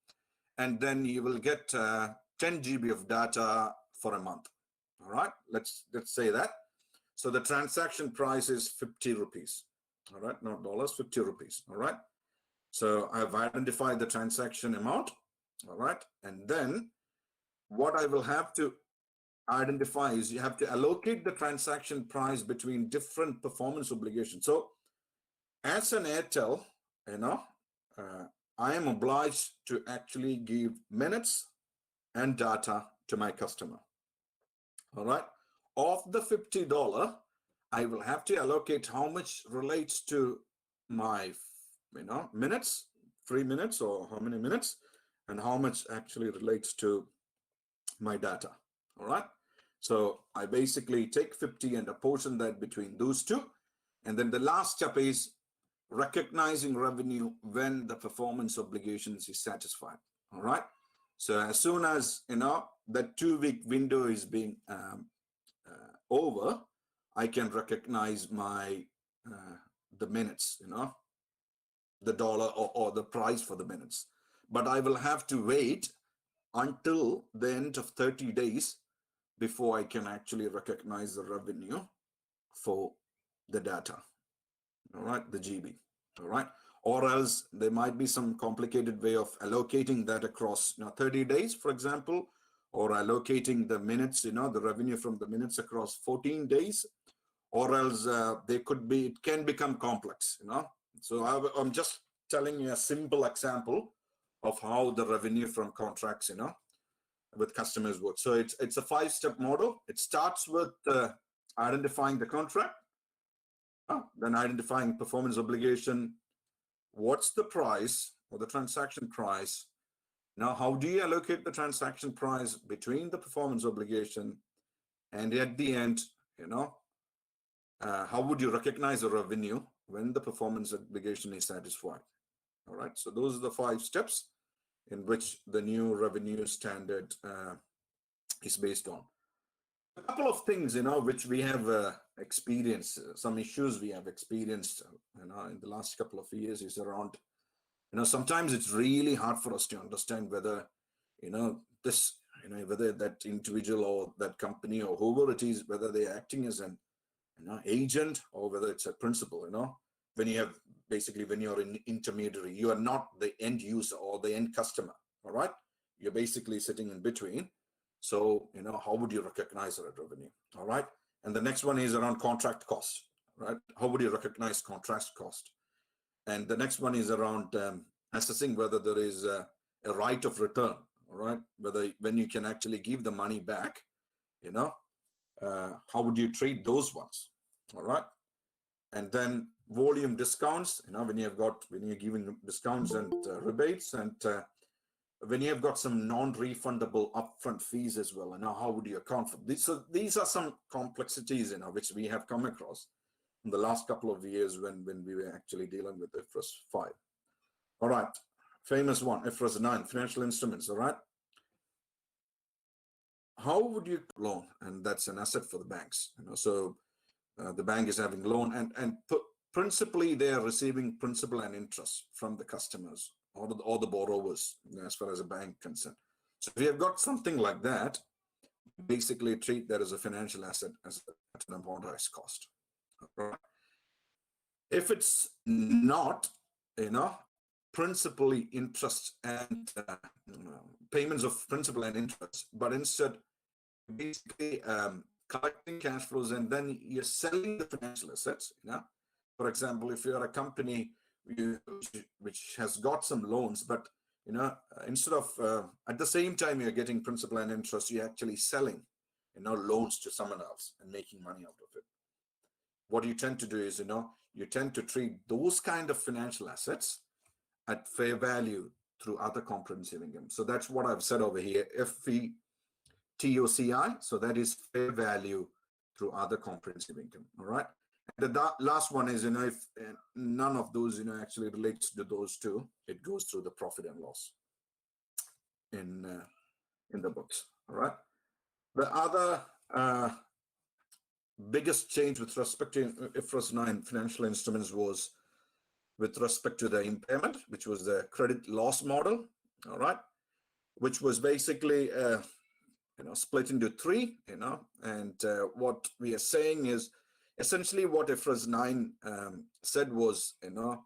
Speaker 4: and then you will get 10 GB of data for a month. All right, let's say that. So the transaction price is 50 rupees. All right, not dollars, 50 rupees. All right. So I've identified the transaction amount. All right. And then what I will have to identify is you have to allocate the transaction price between different performance obligations. So as an Airtel, I am obliged to actually give minutes and data to my customer. All right. Of the $50, I will have to allocate how much relates to my, minutes, 3 minutes or how many minutes, and how much actually relates to my data. All right. So I basically take 50 and apportion that between those 2. And then the last step is recognizing revenue when the performance obligations is satisfied. All right. So as soon as, that 2-week window is being over, I can recognize my, the minutes, the dollar or the price for the minutes. But I will have to wait until the end of 30 days before I can actually recognize the revenue for the data. All right, the GB. All right. Or else there might be some complicated way of allocating that across 30 days, for example, or allocating the minutes, the revenue from the minutes across 14 days, or else it can become complex, you know. So I'm just telling you a simple example of how the revenue from contracts, you know, with customers work. So it's a 5-step model. It starts with identifying the contract, then identifying performance obligation. What's the price or the transaction price? Now, how do you allocate the transaction price between the performance obligation and at the end, you know, how would you recognize the revenue when the performance obligation is satisfied? All right, so those are the 5 steps in which the new revenue standard is based on. A couple of things, you know, which we have experienced, some issues we have experienced, you know, in the last couple of years is around, you know, sometimes it's really hard for us to understand whether, you know, this, you know, whether that individual or that company or whoever it is, whether they're acting as an, you know, agent or whether it's a principal, you know. When you have, basically, when you're an intermediary, you are not the end user or the end customer, all right? You're basically sitting in between. So, you know, how would you recognize that revenue, all right? And the next one is around contract cost, right? How would you recognize contract cost? And the next one is around assessing whether there is a right of return, all right? Whether when you can actually give the money back, you know, how would you treat those ones, all right? And then volume discounts, you know, when you're giving discounts and rebates, and when you have got some non-refundable upfront fees as well, and now how would you account for this? So these are some complexities, you know, which we have come across in the last couple of years when we were actually dealing with IFRS 5. All right, famous one, IFRS 9, financial instruments, all right? How would you loan? And that's an asset for the banks, you know, so the bank is having loan and principally they are receiving principal and interest from the customers or the borrowers, you know, as far as a bank concerned. So if you have got something like that, basically treat that as a financial asset at an amortized cost. Right? If it's not, you know, principally interest and payments of principal and interest, but instead basically collecting cash flows and then you're selling the financial assets, you know. For example, if you're a company which has got some loans, but, you know, instead of at the same time you're getting principal and interest, you're actually selling, you know, loans to someone else and making money out of it. What you tend to do is, you know, you tend to treat those kind of financial assets at fair value through other comprehensive income. So that's what I've said over here, FVTOCI. So that is fair value through other comprehensive income. All right. And the last one is, you know, if none of those, you know, actually relates to those two, it goes through the profit and loss in the books. All right. The other biggest change with respect to IFRS 9 financial instruments was with respect to the impairment, which was the credit loss model, all right, which was basically, you know, split into 3, you know, and what we are saying is essentially what IFRS 9 said was, you know,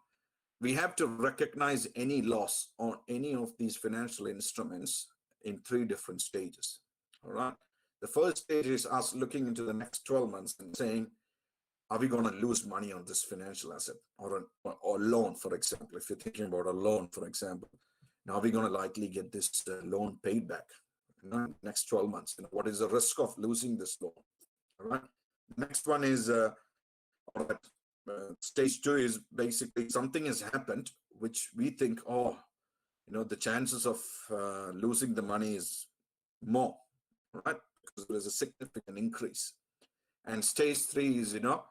Speaker 4: we have to recognize any loss on any of these financial instruments in 3 different stages, all right. The first stage is us looking into the next 12 months and saying, are we going to lose money on this financial asset or loan, for example? If you're thinking about a loan, for example, now are we going to likely get this loan paid back in the next 12 months? You know, what is the risk of losing this loan? All right. Next one is stage 2 is basically something has happened which we think, oh, you know, the chances of losing the money is more, right? Because there's a significant increase. And stage 3 is, you know,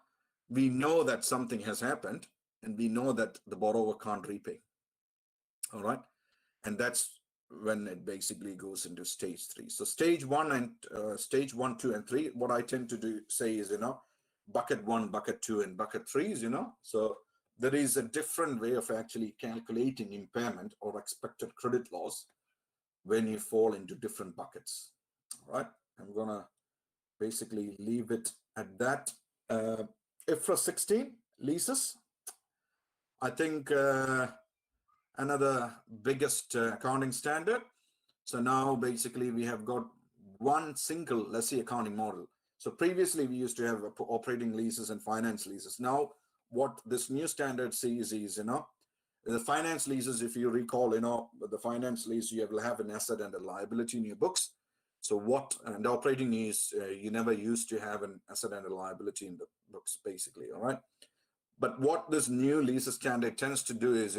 Speaker 4: we know that something has happened and we know that the borrower can't repay. All right. And that's when it basically goes into stage 3. So stage 1 and stage 1, 2, and 3, what I tend to say is, you know, bucket 1, bucket 2, and bucket 3 is, you know, so there is a different way of actually calculating impairment or expected credit loss when you fall into different buckets. All right. I'm going to basically leave it at that. IFRS 16, leases. I think another biggest accounting standard. So now basically we have got one single lessee accounting model. So previously we used to have operating leases and finance leases. Now what this new standard says is, the finance leases, if you recall, the finance lease, you will have an asset and a liability in your books. So and operating is, you never used to have an asset and a liability in the books, basically, all right? But what this new lease standard tends to do is,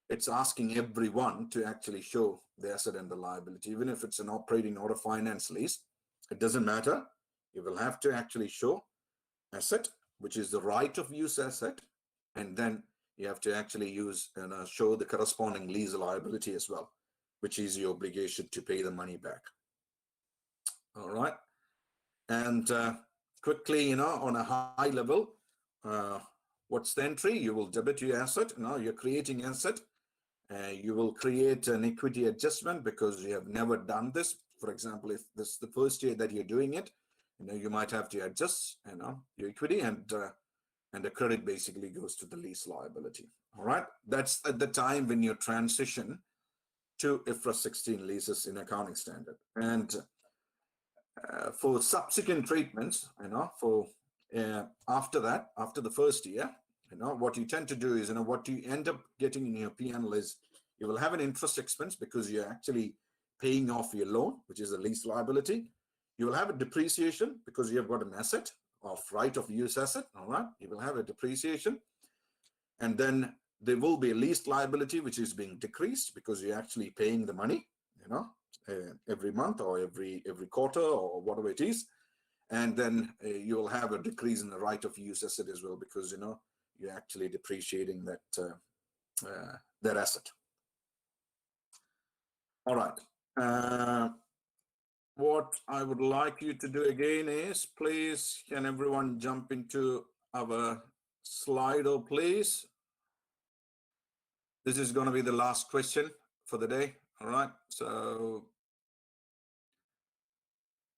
Speaker 4: it's asking everyone to actually show the asset and the liability, even if it's an operating or a finance lease. It doesn't matter. You will have to actually show asset, which is the right of use asset, and then you have to actually use and show the corresponding lease liability as well, which is your obligation to pay the money back. All right. And quickly, on a high level, what's the entry? You will debit your asset. Now you're creating asset. You will create an equity adjustment because you have never done this. For example, if this is the first year that you're doing it, you might have to adjust, your equity, and the credit basically goes to the lease liability. All right. That's at the time when you transition to IFRS 16 leases in accounting standard. And for subsequent treatments, after that, after the first year, what you tend to do is, what you end up getting in your P&L is you will have an interest expense because you're actually paying off your loan, which is a lease liability. You will have a depreciation because you have got an asset of right of use asset. All right. You will have a depreciation. And then there will be a lease liability, which is being decreased because you're actually paying the money, every month or every quarter or whatever it is. And then you will have a decrease in the right of use asset as well because, you're actually depreciating that asset. All right. What I would like you to do again is, please, can everyone jump into our Slido, please? This is going to be the last question for the day. All right. So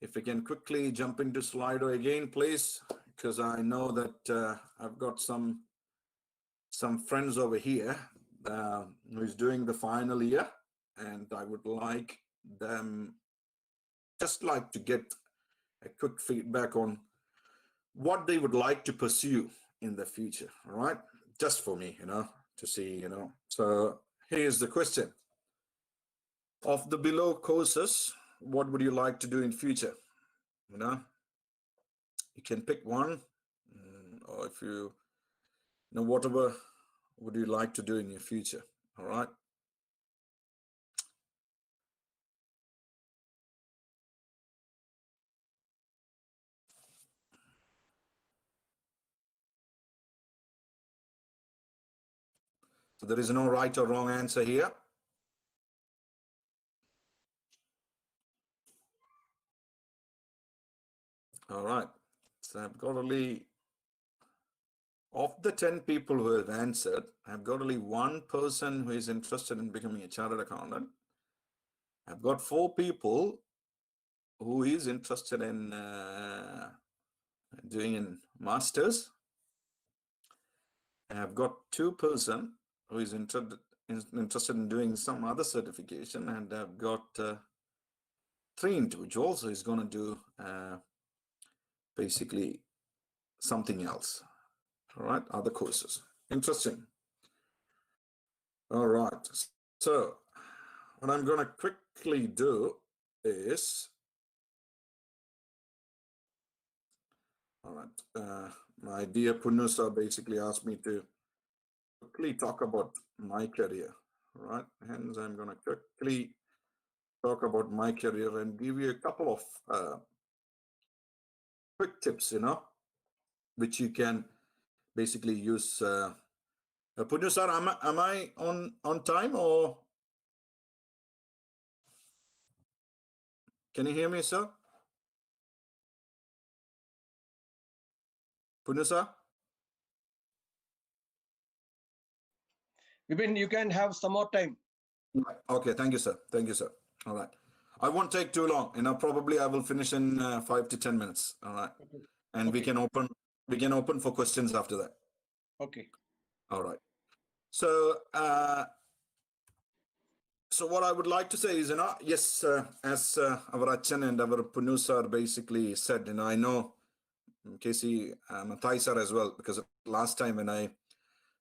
Speaker 4: if we can quickly jump into Slido again, please, because I know that I've got some friends over here who's doing the final year, and I would like them to get a quick feedback on what they would like to pursue in the future. All right, just for me, to see, So here's the question: of the below courses, what would you like to do in future? You can pick one, or if you whatever would you like to do in your future. All right. So there is no right or wrong answer here. All right. So I've got only, of the 10 people who have answered, I've got only one person who is interested in becoming a chartered accountant. I've got 4 people who is interested in doing a master's. I've got 2 person who is interested in doing some other certification, and I've got 3 individuals who is going to do basically something else. All right, other courses. Interesting. All right. So what I'm going to quickly do is, all right, my dear Punusa basically asked me to quickly talk about my career. All right, hence I'm going to quickly talk about my career and give you a couple of quick tips, which you can basically use. Punusa, am I on time, or can you hear me, sir? Punusa?
Speaker 5: Vipin, you can have some more time.
Speaker 4: Okay, thank you, sir. Thank you, sir. All right. I won't take too long. Probably I will finish in 5 to 10 minutes. All right.
Speaker 5: Okay.
Speaker 4: And
Speaker 5: Okay.
Speaker 4: we can open for questions after that.
Speaker 5: Okay.
Speaker 4: All right. So So what I would like to say is, yes, as our Achan and our Punnu sir basically said, I know Casey Mathai sir as well, because last time when I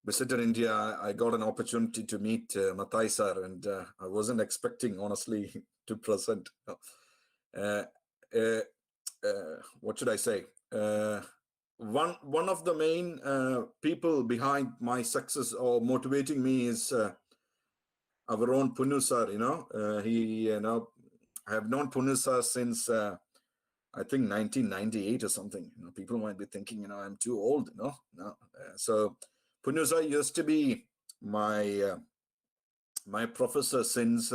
Speaker 4: visited India, I got an opportunity to meet Mathai sir, and I wasn't expecting, honestly, to present. What should I say? One of the main people behind my success or motivating me is our own Punnu sir. I have known Punnu sir since I think 1998 or something. People might be thinking, I'm too old. No. So Punnu sir used to be my my professor since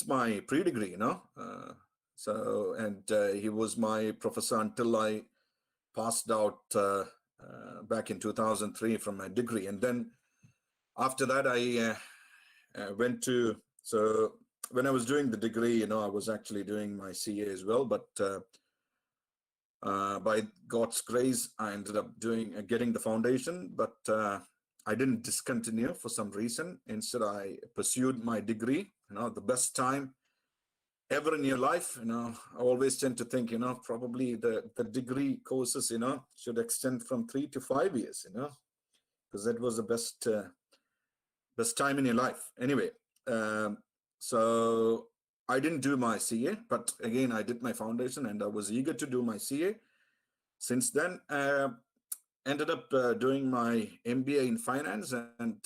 Speaker 4: my pre-degree. So he was my professor until I passed out back in 2003 from my degree, and then after that I went to, so when I was doing the degree, I was actually doing my CA as well, but by God's grace, I ended up getting the foundation, but I didn't discontinue for some reason. Instead, I pursued my degree. The best time ever in your life. I always tend to think, probably the degree courses, should extend from 3 to 5 years, because that was the best time in your life. Anyway, so I didn't do my CA, but again, I did my foundation and I was eager to do my CA. Since then, ended up doing my MBA in finance, and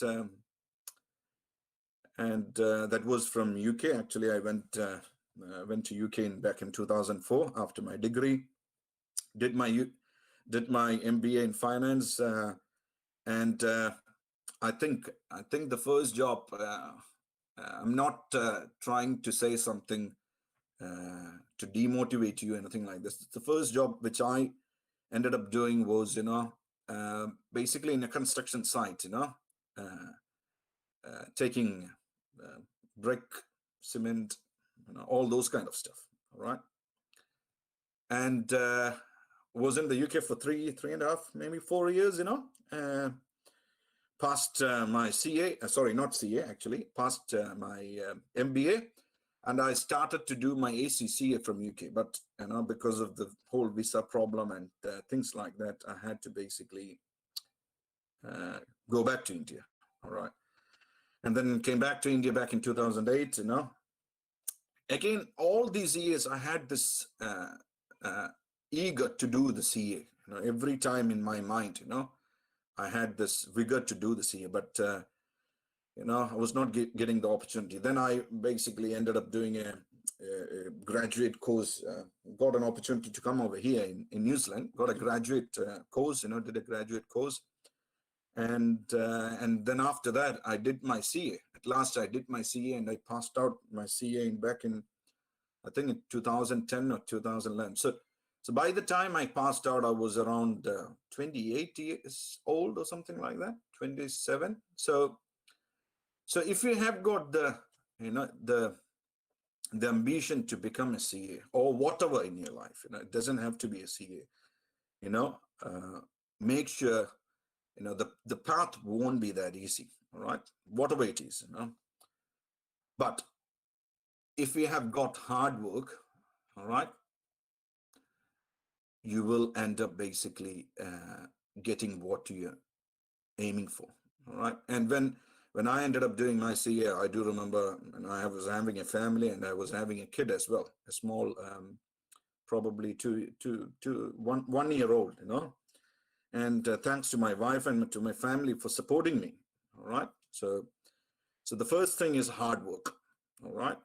Speaker 4: that was from UK. Actually, I went to UK back in 2004 after my degree. Did my MBA in finance, and I think the first job. I'm not trying to say something to demotivate you, anything like this. The first job which I ended up doing was, basically in a construction site, taking brick, cement, all those kind of stuff. All right. And was in the UK for 3.5, maybe 4 years, passed my CA, sorry, not CA, actually, passed my MBA, and I started to do my ACCA from UK. But, because of the whole visa problem and things like that, I had to basically go back to India. All right. And then came back to India back in 2008, Again, all these years, I had this eager to do the CA. Every time in my mind, I had this vigor to do the CA, but I was not getting the opportunity. Then I basically ended up doing a graduate course. Got an opportunity to come over here in New Zealand. Got a graduate course. Did a graduate course, and then after that, I did my CA. At last, I did my CA, and I passed out my CA back in, I think, in 2010 or 2011. So by the time I passed out, I was around 28 years old or something like that, 27. So if you have got the ambition to become a CA or whatever in your life, it doesn't have to be a CA, make sure, the path won't be that easy, all right, whatever it is, But if you have got hard work, all right, you will end up basically getting what you're aiming for. All right. And when I ended up doing my CA, I do remember, I was having a family and I was having a kid as well, a small, probably 1 year old, And thanks to my wife and to my family for supporting me. All right. So the first thing is hard work. All right.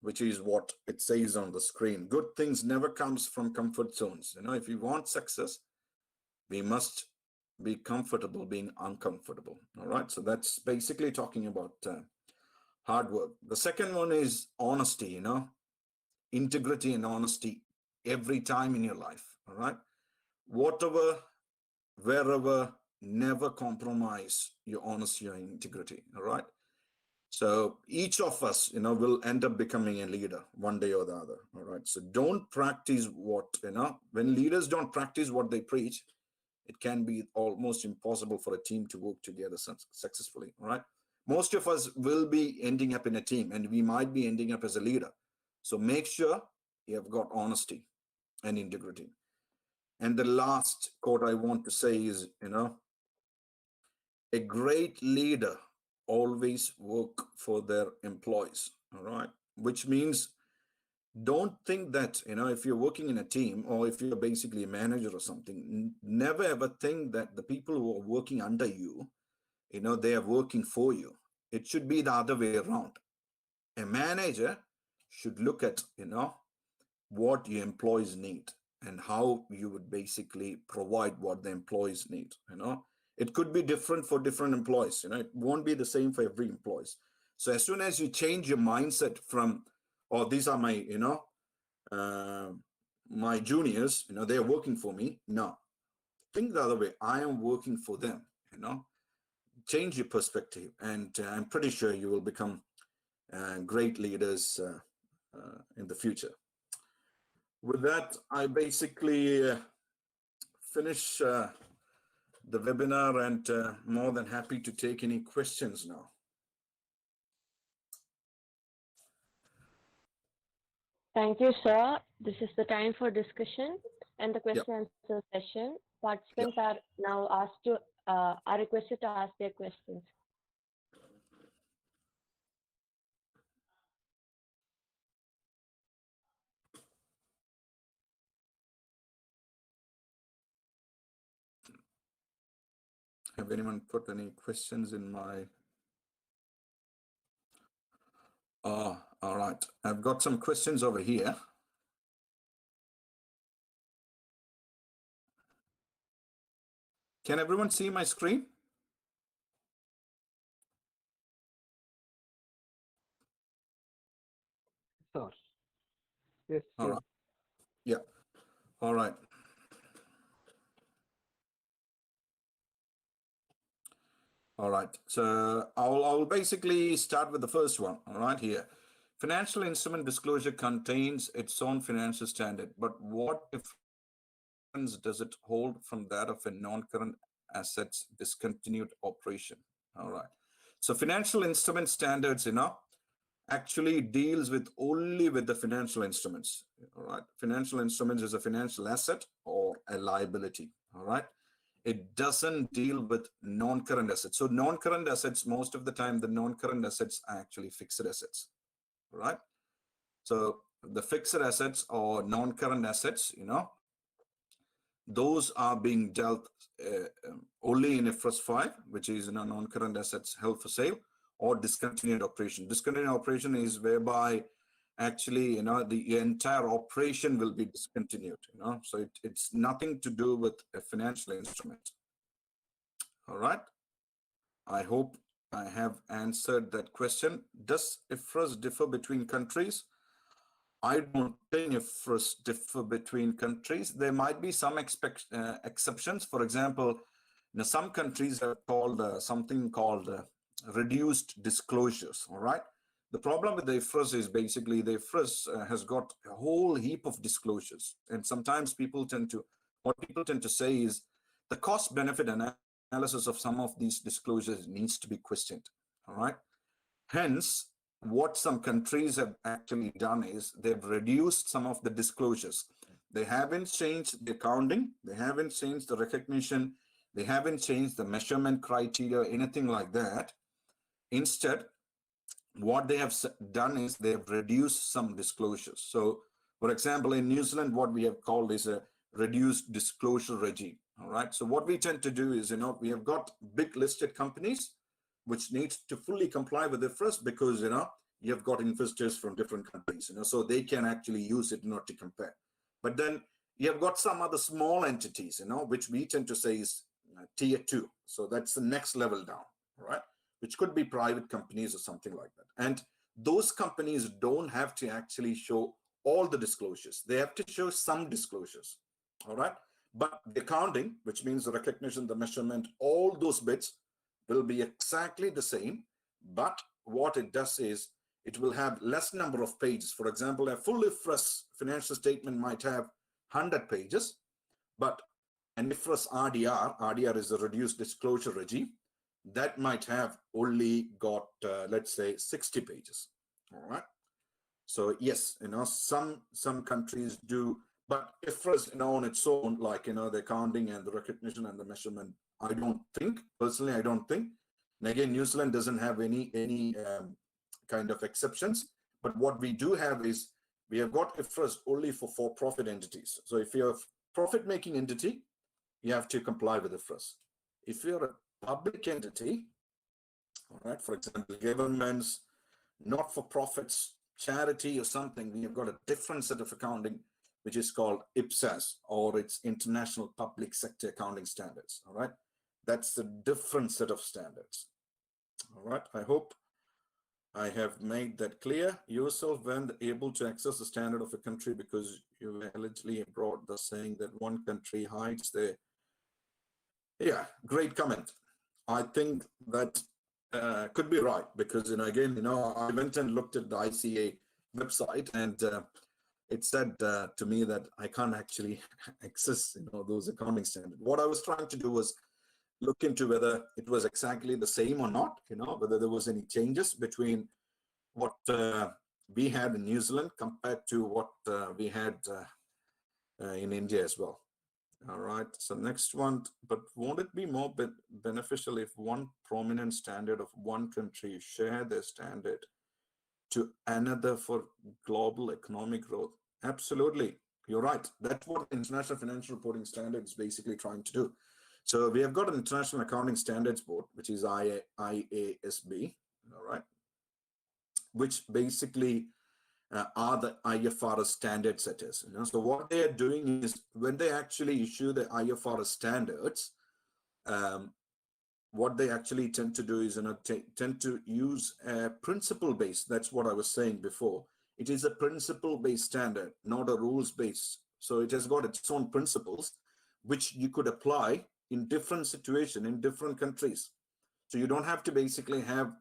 Speaker 4: Which is what it says on the screen. Good things never comes from comfort zones. If you want success, we must be comfortable being uncomfortable. All right. So that's basically talking about hard work. The second one is honesty, integrity and honesty every time in your life. All right. Whatever, wherever, never compromise your honesty or integrity. All right. So each of us, will end up becoming a leader one day or the other. All right. So don't practice what, when leaders don't practice what they preach, it can be almost impossible for a team to work together successfully. All right. most of us will be ending up in a team, and we might be ending up as a leader. So make sure you have got honesty and integrity. And the last quote I want to say is, a great leader always work for their employees, all right? Which means don't think that, if you're working in a team or if you're basically a manager or something, never ever think that the people who are working under you, they are working for you. It should be the other way around. A manager should look at, what your employees need and how you would basically provide what the employees need, It could be different for different employees, it won't be the same for every employee. So as soon as you change your mindset from, oh, these are my, my juniors, they're working for me. No, think the other way. I am working for them, change your perspective, and I'm pretty sure you will become great leaders in the future. With that, I basically finish the webinar, and more than happy to take any questions now.
Speaker 2: Thank you, sir. This is the time for discussion and the question and answer session. Participants are now are requested to ask their questions.
Speaker 4: Have anyone put any questions in my... Oh, all right. I've got some questions over here. Can everyone see my screen?
Speaker 6: Sir. Yes.
Speaker 4: All right. Yeah. All right. All right. So I'll basically start with the first one. All right, here. Financial instrument disclosure contains its own financial standard, but what difference does it hold from that of a non-current assets discontinued operation? All right. So financial instrument standards, actually deals with only with the financial instruments. All right. Financial instruments is a financial asset or a liability. All right. It doesn't deal with non-current assets. So non-current assets, most of the time, the non-current assets are actually fixed assets. All right. So the fixed assets or non-current assets, those are being dealt only in IFRS 5, which is non-current assets held for sale, or discontinued operation. Discontinued operation is whereby actually, the entire operation will be discontinued, so it's nothing to do with a financial instrument. All right. I hope I have answered that question. Does IFRS differ between countries? I don't think IFRS differ between countries. There might be some exceptions. For example, some countries have called something called reduced disclosures. All right. The problem with the IFRS is basically the IFRS has got a whole heap of disclosures, and sometimes people tend to say is the cost benefit analysis of some of these disclosures needs to be questioned. All right. Hence, what some countries have actually done is they've reduced some of the disclosures. They haven't changed the accounting, they haven't changed the recognition, they haven't changed the measurement criteria, anything like that. Instead, what they have done is they have reduced some disclosures. So, for example, in New Zealand, what we have called is a reduced disclosure regime. All right. So what we tend to do is, we have got big listed companies which need to fully comply with the IFRS because, you have got investors from different countries, so they can actually use it not to compare. But then you have got some other small entities, which we tend to say is tier 2. So that's the next level down, right? Which could be private companies or something like that. And those companies don't have to actually show all the disclosures. They have to show some disclosures, all right? But the accounting, which means the recognition, the measurement, all those bits will be exactly the same. But what it does is it will have less number of pages. For example, a full IFRS financial statement might have 100 pages, but an IFRS RDR is a reduced disclosure regime, that might have only got, let's say, 60 pages. All right. So yes, some countries do, but Efra's, on its own, like, the accounting and the recognition and the measurement, I don't think, personally, I don't think. And again, New Zealand doesn't have any kind of exceptions. But what we do have is we have got Efra's only for profit entities. So if you're a profit-making entity, you have to comply with Efra's. If you're a public entity, all right, for example, governments, not-for-profits, charity or something, we have got a different set of accounting, which is called IPSAS, or it's International Public Sector Accounting Standards. All right, that's a different set of standards. All right, I hope I have made that clear. Yourself when able to access the standard of a country because you were allegedly abroad, thus saying that one country hides their. Yeah, great comment. I think that could be right because, again, I went and looked at the ICA website and it said to me that I can't actually access, those accounting standards. What I was trying to do was look into whether it was exactly the same or not, whether there was any changes between what we had in New Zealand compared to what we had in India as well. All right, so next one, but won't it be more beneficial if one prominent standard of one country share their standard to another for global economic growth? Absolutely, you're right. That's what International Financial Reporting Standard is basically trying to do. So we have got an International Accounting Standards Board, which is IASB, all right, which basically are the IFRS standard setters. So what they are doing is when they actually issue the IFRS standards, what they actually tend to do is tend to use a principle-based. That's what I was saying before. It is a principle-based standard, not a rules-based. So it has got its own principles, which you could apply in different situations in different countries. So you don't have to basically have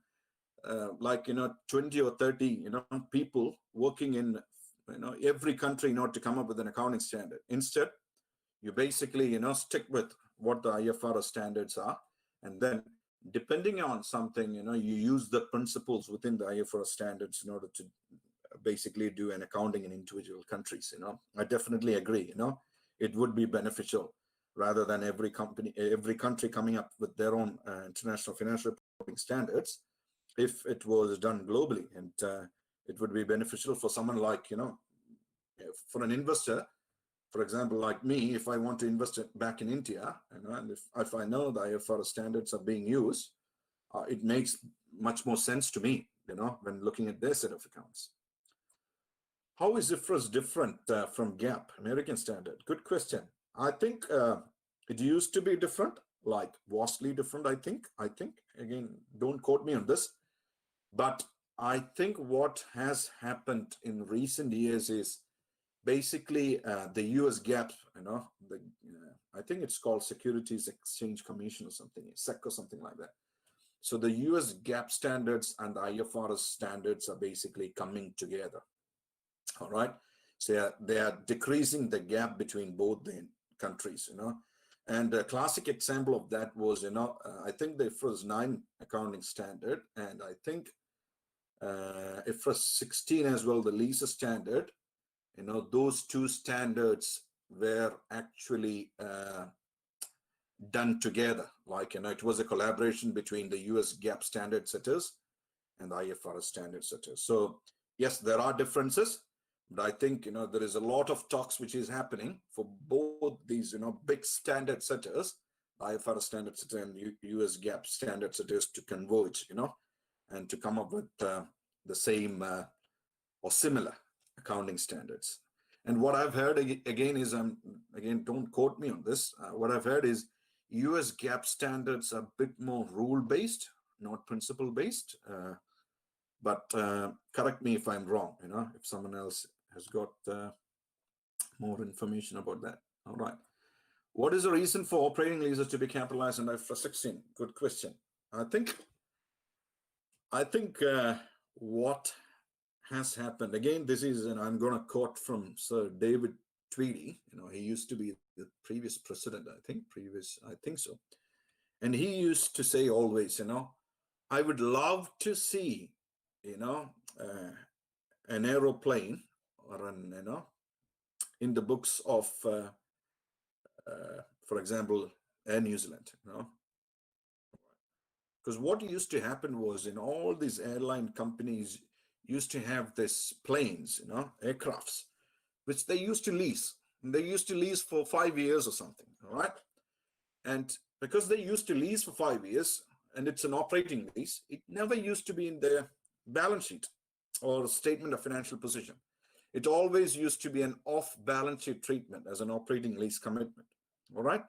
Speaker 4: 20 or 30 people working in every country in order to come up with an accounting standard. Instead, you basically stick with what the IFRS standards are, and then depending on something, you use the principles within the IFRS standards in order to basically do an accounting in individual countries. I definitely agree. It would be beneficial rather than every country coming up with their own international financial reporting standards. If it was done globally, and it would be beneficial for someone like, for an investor, for example, like me, if I want to invest it back in India, and if I know the IFRS standards are being used, it makes much more sense to me, when looking at their set of accounts. How is IFRS different from GAAP, American standard? Good question. I think it used to be different, like vastly different, I think. Again, don't quote me on this. But I think what has happened in recent years is basically the US GAAP, I think it's called Securities Exchange Commission or something, SEC or something like that. So the US GAAP standards and the IFRS standards are basically coming together. All right. So they are decreasing the gap between both the countries, And a classic example of that was, I think the IFRS 9 accounting standard, and I think IFRS 16 as well, the leases standard, those two standards were actually done together. Like, it was a collaboration between the US GAAP standard setters and the IFRS standard setters. So yes, there are differences, but I think, there is a lot of talks which is happening for both these, big standard setters, IFRS standard setter and US GAAP standard setters to converge, and to come up with the same or similar accounting standards. And what I've heard again is, again, don't quote me on this. What I've heard is US GAAP standards are a bit more rule-based, not principle-based. But correct me if I'm wrong, if someone else has got more information about that. All right. What is the reason for operating leases to be capitalized under IFRS 16? Good question. I think what has happened, again, this is, and I'm going to quote from Sir David Tweedy. He used to be the previous president, I think so. And he used to say always, I would love to see, an aeroplane or in the books of, for example, Air New Zealand, Because what used to happen was in all these airline companies used to have this planes, aircrafts, which they used to lease. And they used to lease for 5 years or something, all right? And because they used to lease for 5 years, and it's an operating lease, it never used to be in their balance sheet or statement of financial position. It always used to be an off-balance sheet treatment as an operating lease commitment, all right?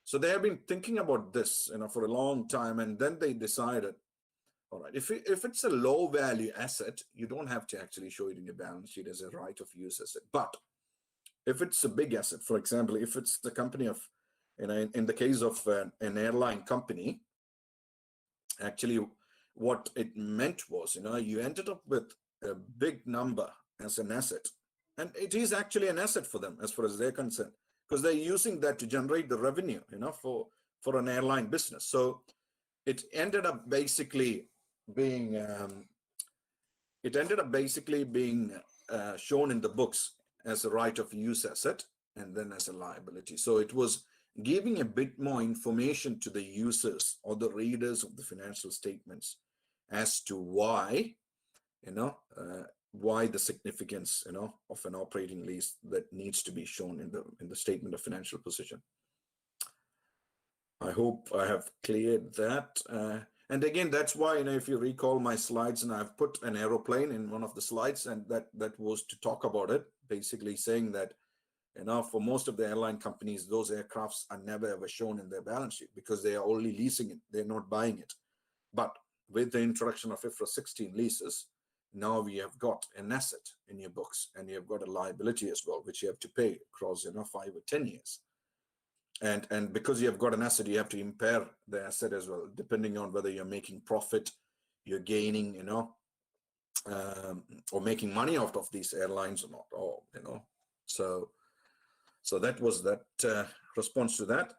Speaker 4: So they have been thinking about this, for a long time, and then they decided, all right, if it's a low-value asset, you don't have to actually show it in your balance sheet as a right-of-use asset. But if it's a big asset, for example, if it's the company of, in the case of an airline company, actually what it meant was, you ended up with a big number as an asset. And it is actually an asset for them as far as they're concerned, because they're using that to generate the revenue, for an airline business. So it ended up basically being, shown in the books as a right-of-use asset and then as a liability. So it was giving a bit more information to the users or the readers of the financial statements as to why, why the significance, of an operating lease that needs to be shown in the statement of financial position. I hope I have cleared that. And again, that's why, if you recall my slides, and I've put an aeroplane in one of the slides, and that was to talk about it, basically saying that, for most of the airline companies, those aircrafts are never ever shown in their balance sheet because they are only leasing it, they're not buying it. But with the introduction of IFRS 16 leases, now we have got an asset in your books, and you have got a liability as well, which you have to pay across 5 or 10 years. And because you have got an asset, you have to impair the asset as well, depending on whether you're making profit, you're gaining, or making money out of these airlines or not, or, so that was that response to that.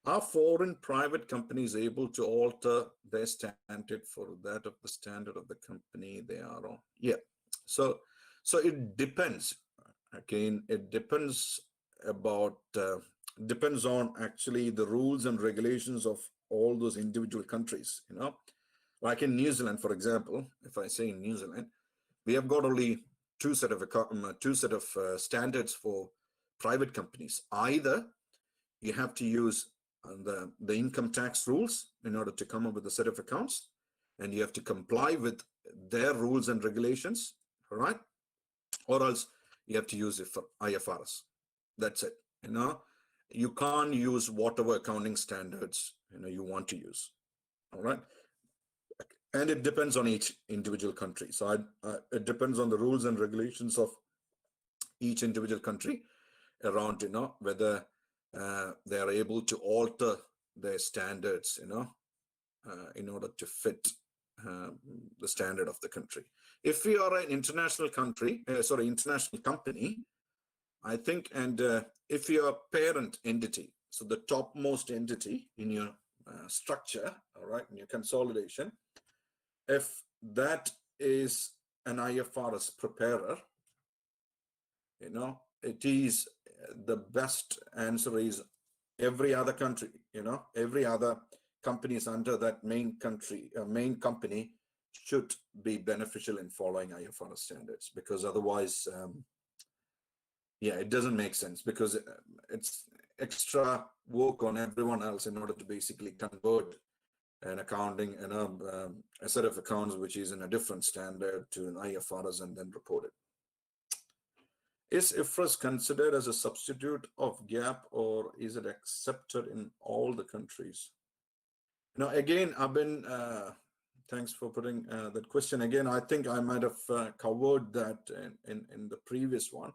Speaker 4: Are foreign private companies able to alter their standard for that of the standard of the company they are on? Yeah. So it depends. Again, it depends about, depends on actually the rules and regulations of all those individual countries, Like in New Zealand, for example, if I say in New Zealand, we have got only two set of standards for private companies. Either you have to use the income tax rules in order to come up with a set of accounts, and you have to comply with their rules and regulations, all right? Or else you have to use it for IFRS. That's it. You can't use whatever accounting standards you want to use, all right? And it depends on each individual country. So it depends on the rules and regulations of each individual country around, whether they are able to alter their standards, in order to fit the standard of the country. If we are an international international company, I think, and if you're a parent entity, so the topmost entity in your structure, all right, in your consolidation, if that is an IFRS preparer, it is the best answer is every other country, every other companies under that main company should be beneficial in following IFRS standards, because otherwise, it doesn't make sense, because it's extra work on everyone else in order to basically convert an accounting and a set of accounts which is in a different standard to an IFRS and then report it. Is IFRS considered as a substitute of GAAP, or is it accepted in all the countries? Again, I've been, thanks for putting that question. Again, I think I might have covered that in the previous one.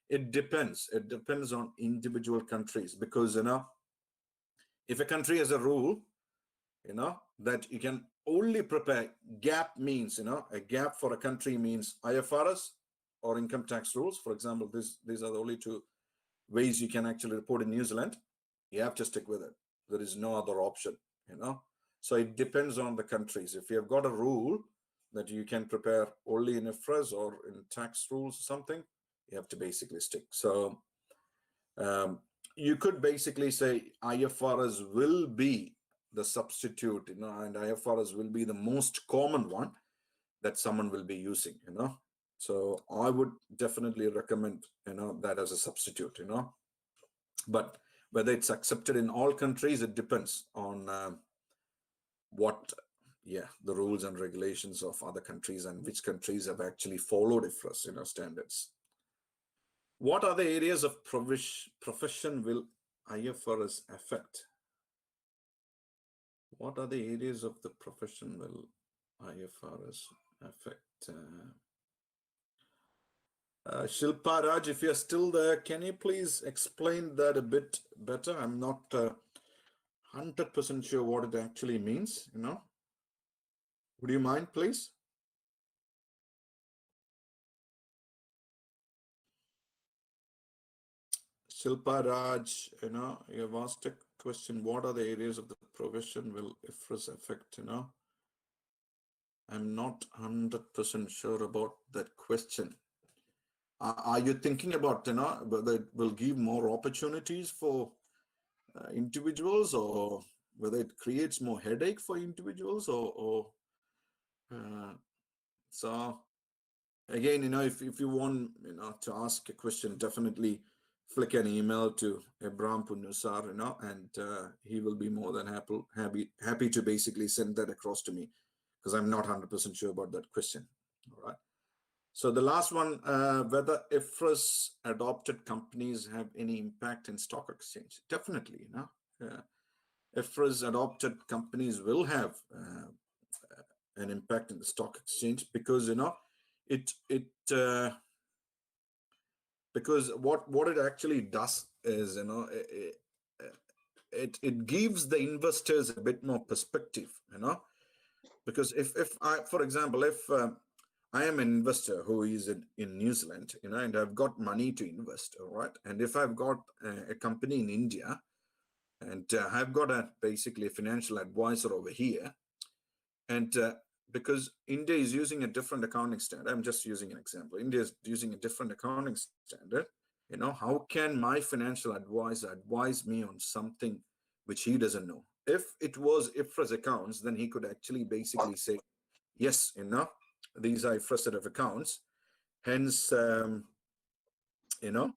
Speaker 4: It depends. It depends on individual countries, because, if a country has a rule, that you can only prepare GAAP means, a GAAP for a country means IFRS or income tax rules. For example, these are the only two ways you can actually report in New Zealand. You have to stick with it. There is no other option. you know. So it depends on the countries. If you have got a rule that you can prepare only in IFRS or in tax rules or something, you have to basically stick. So you could basically say IFRS will be the substitute, you know, and IFRS will be the most common one that someone will be using, you know. So I would definitely recommend, you know, that as a substitute, you know. But whether it's accepted in all countries, it depends on the rules and regulations of other countries and which countries have actually followed IFRS, you know, standards. What are the areas of profession will IFRS affect? What are the areas of the profession will IFRS affect? Shilpa Raj, if you're still there, can you please explain that a bit better? I'm not 100% sure what it actually means, you know. Would you mind, please? Shilpa Raj, you know, you have asked a question, what are the areas of the profession will IFRS affect, you know? I'm not 100% sure about that question. Are you thinking about, you know, whether it will give more opportunities for individuals, or whether it creates more headache for individuals, or so again, you know, if you want, you know, to ask a question, definitely flick an email to Abraham Punnusar, you know, and he will be more than happy to basically send that across to me, because I'm not 100% sure about that question. All right. So the last one, whether IFRS adopted companies have any impact in stock exchange? Definitely, you know. IFRS adopted companies will have an impact in the stock exchange, because, you know, because what it actually does is, you know, it gives the investors a bit more perspective, you know, because if I, for example, if I am an investor who is in New Zealand, you know, and I've got money to invest, all right, and if I've got a company in India, and I've got basically a financial advisor over here, and because India is using a different accounting standard, I'm just using an example, India is using a different accounting standard, you know, how can my financial advisor advise me on something which he doesn't know? If it was IFRS accounts, then he could actually basically say, yes, you know, these are IFRS set of accounts, hence, you know,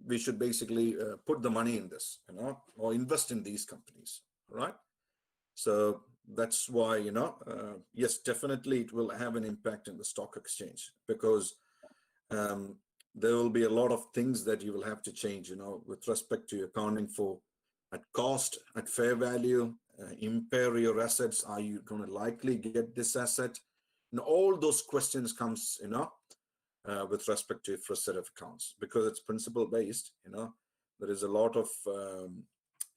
Speaker 4: we should basically put the money in this, you know, or invest in these companies, right? So that's why, you know, yes, definitely it will have an impact in the stock exchange, because there will be a lot of things that you will have to change, you know, with respect to accounting for at cost, at fair value, impair your assets. Are you going to likely get this asset? And all those questions comes, you know, with respect to IFRS set of accounts, because it's principle based, you know, there is a lot of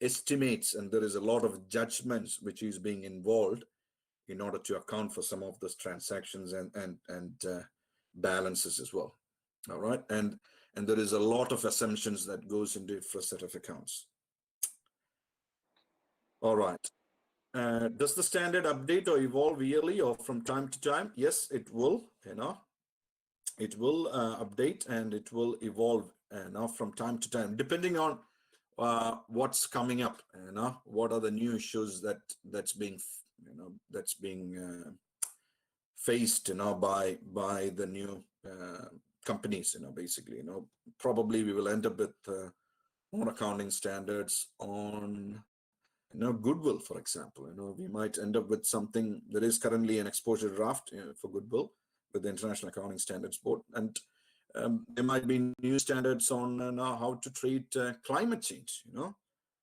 Speaker 4: estimates and there is a lot of judgments which is being involved in order to account for some of those transactions and balances as well. All right, and there is a lot of assumptions that goes into IFRS set of accounts. All right. Does the standard update or evolve yearly or from time to time? Yes, it will, you know, it will update and it will evolve, you know, from time to time, depending on what's coming up, you know, what are the new issues that's being, you know, that's being faced, you know, by the new companies, you know, basically, you know, probably we will end up with more accounting standards on, you know, goodwill, for example. You know, we might end up with something. There is currently an exposure draft, you know, for goodwill with the International Accounting Standards Board, and there might be new standards on now how to treat climate change, you know,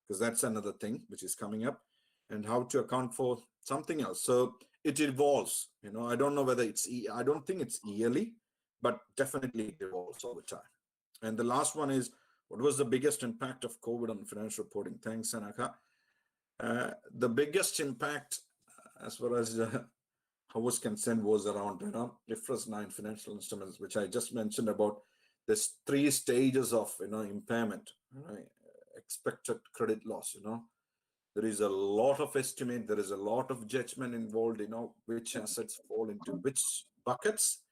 Speaker 4: because that's another thing which is coming up, and how to account for something else. So it evolves, you know. I don't know whether it's, I don't think it's yearly, but definitely it evolves all the time. And the last one is, what was the biggest impact of COVID on financial reporting? Thanks, Sanaka. The biggest impact, as far as I was concerned, was around, you know, IFRS 9 financial instruments, which I just mentioned about. There's 3 stages of, you know, impairment, right? Expected credit loss, you know, There is a lot of estimate. There is a lot of judgment involved, which assets fall into which buckets.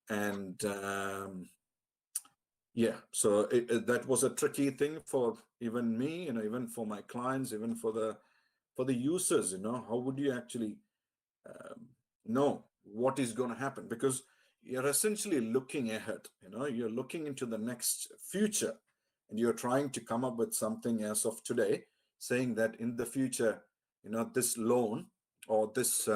Speaker 4: And yeah, so that was a tricky thing for even me, even for my clients, even for the users, how would you actually know what is going to happen? Because you're essentially looking ahead, you're looking into the next future, and you're trying to come up with something as of today, saying that in the future, this loan or this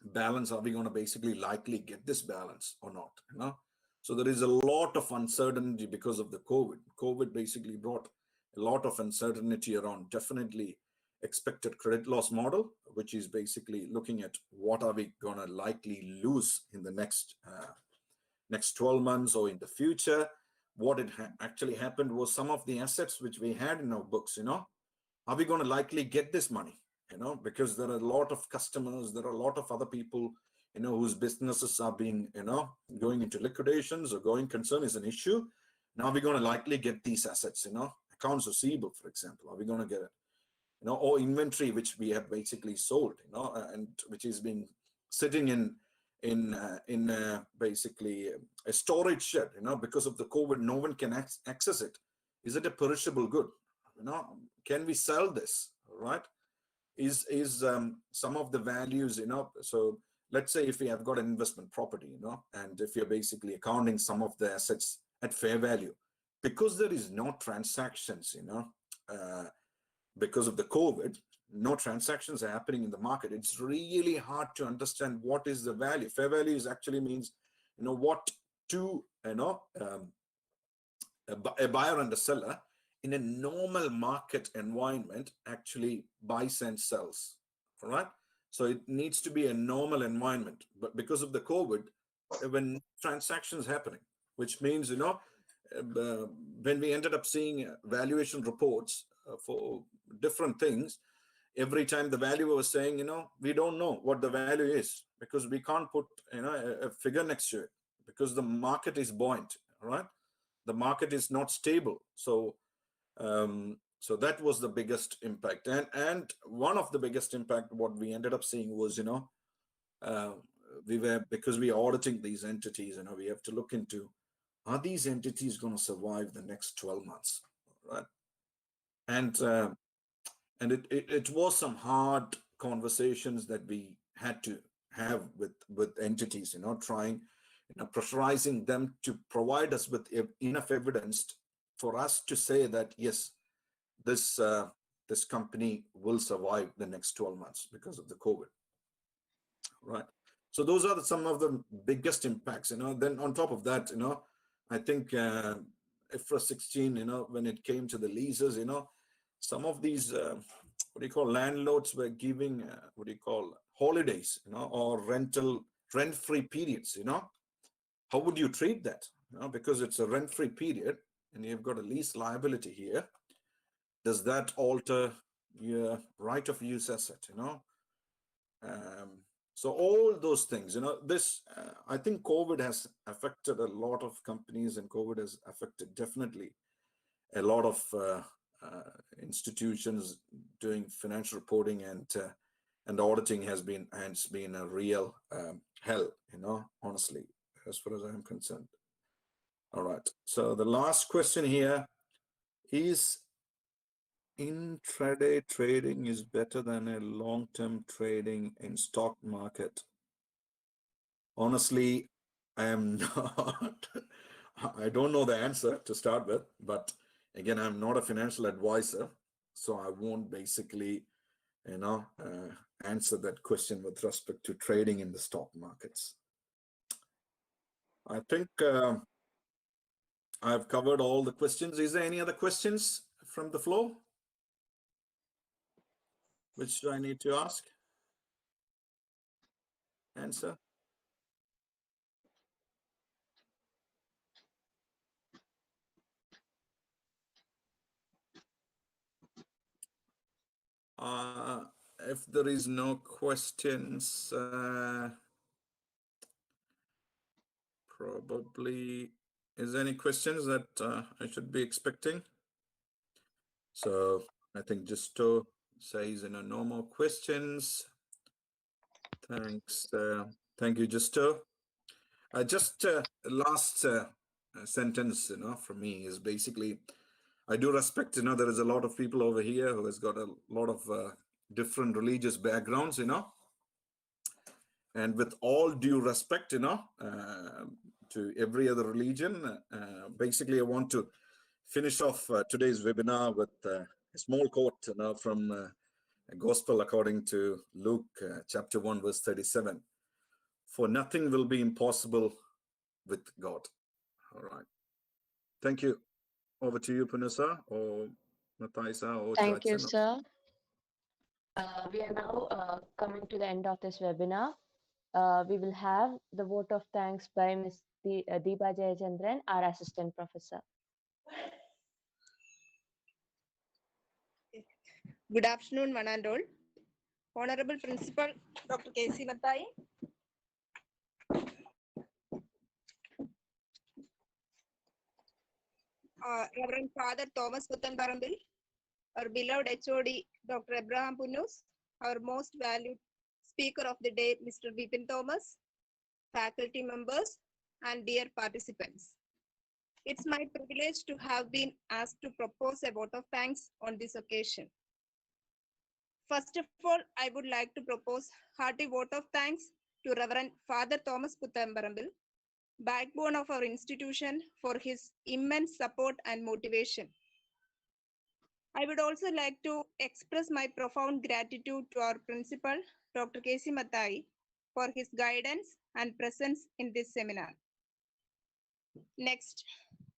Speaker 4: balance, are we going to basically likely get this balance or not? So there is a lot of uncertainty because of the COVID basically brought a lot of uncertainty around definitely expected credit loss model, which is basically looking at what are we going to likely lose in the next 12 months or in the future. What actually happened was some of the assets which we had in our books, are we going to likely get this money? Because there are a lot of customers, there are a lot of other people, whose businesses are being, going into liquidations or going concern is an issue. Now we're going to likely get these assets, accounts receivable, for example, are we going to get it? Or inventory, which we have basically sold, and which is being sitting in basically a storage shed, because of the COVID, no one can access it. Is it a perishable good? Can we sell this, right? Is some of the values, so let's say if we have got an investment property, and if you're basically accounting some of the assets at fair value, because there is no transactions, because of the COVID, no transactions are happening in the market. It's really hard to understand what is the value. Fair value is actually means, what to, a buyer and a seller in a normal market environment actually buys and sells. All right. So it needs to be a normal environment. But because of the COVID, when transactions happening, which means, when we ended up seeing valuation reports for different things, every time the valuer was saying, we don't know what the value is because we can't put, a figure next to it because the market is buoyant, right? The market is not stable. So that was the biggest impact. And one of the biggest impact, what we ended up seeing was, because we are auditing these entities, we have to look into, are these entities going to survive the next 12 months, right? And it was some hard conversations that we had to have with entities, trying, pressurizing them to provide us with enough evidence for us to say that, yes, this company will survive the next 12 months because of the COVID, right? So those are some of the biggest impacts, Then on top of that, I think Efra 16, when it came to the leases, some of these, landlords were giving, holidays, or rent-free periods, How would you treat that? Because it's a rent-free period and you've got a lease liability here. Does that alter your right of use asset, So all those things, this, I think COVID has affected a lot of companies, and COVID has affected definitely a lot of institutions doing financial reporting and auditing has been a real hell, honestly, as far as I'm concerned. All right. So the last question here is, intraday trading is better than a long-term trading in stock market? Honestly, I am not, I don't know the answer to start with, but again, I'm not a financial advisor, so I won't basically, answer that question with respect to trading in the stock markets. I think I've covered all the questions. Is there any other questions from the floor? Which do I need to ask? Answer? If there is no questions, probably, is there any questions that I should be expecting? So I think just to says, no more questions. Thanks. Thank you, Justo. Just last sentence, from me is basically, I do respect, there is a lot of people over here who has got a lot of different religious backgrounds, and with all due respect, to every other religion, basically I want to finish off today's webinar with a small quote, from Gospel according to Luke chapter 1, verse 37. For nothing will be impossible with God. All right. Thank you. Over to you, Punasa, or Mathaisa, or
Speaker 2: Thank you,
Speaker 4: Chachan.
Speaker 2: sir. We are now coming to the end of this webinar. We will have the vote of thanks by Ms. Deepa Jayachandran, our assistant professor.
Speaker 7: Good afternoon, one and all. Honorable Principal Dr. K.C. Mathai, Reverend Father Thomas Puthanparambil, our beloved HOD Dr. Abraham Punnus, our most valued speaker of the day, Mr. Vipin Thomas, faculty members, and dear participants. It's my privilege to have been asked to propose a vote of thanks on this occasion. First of all, I would like to propose hearty vote of thanks to Reverend Father Thomas Puthanparambil, backbone of our institution, for his immense support and motivation. I would also like to express my profound gratitude to our principal, Dr. K.C. Mathai, for his guidance and presence in this seminar. Next,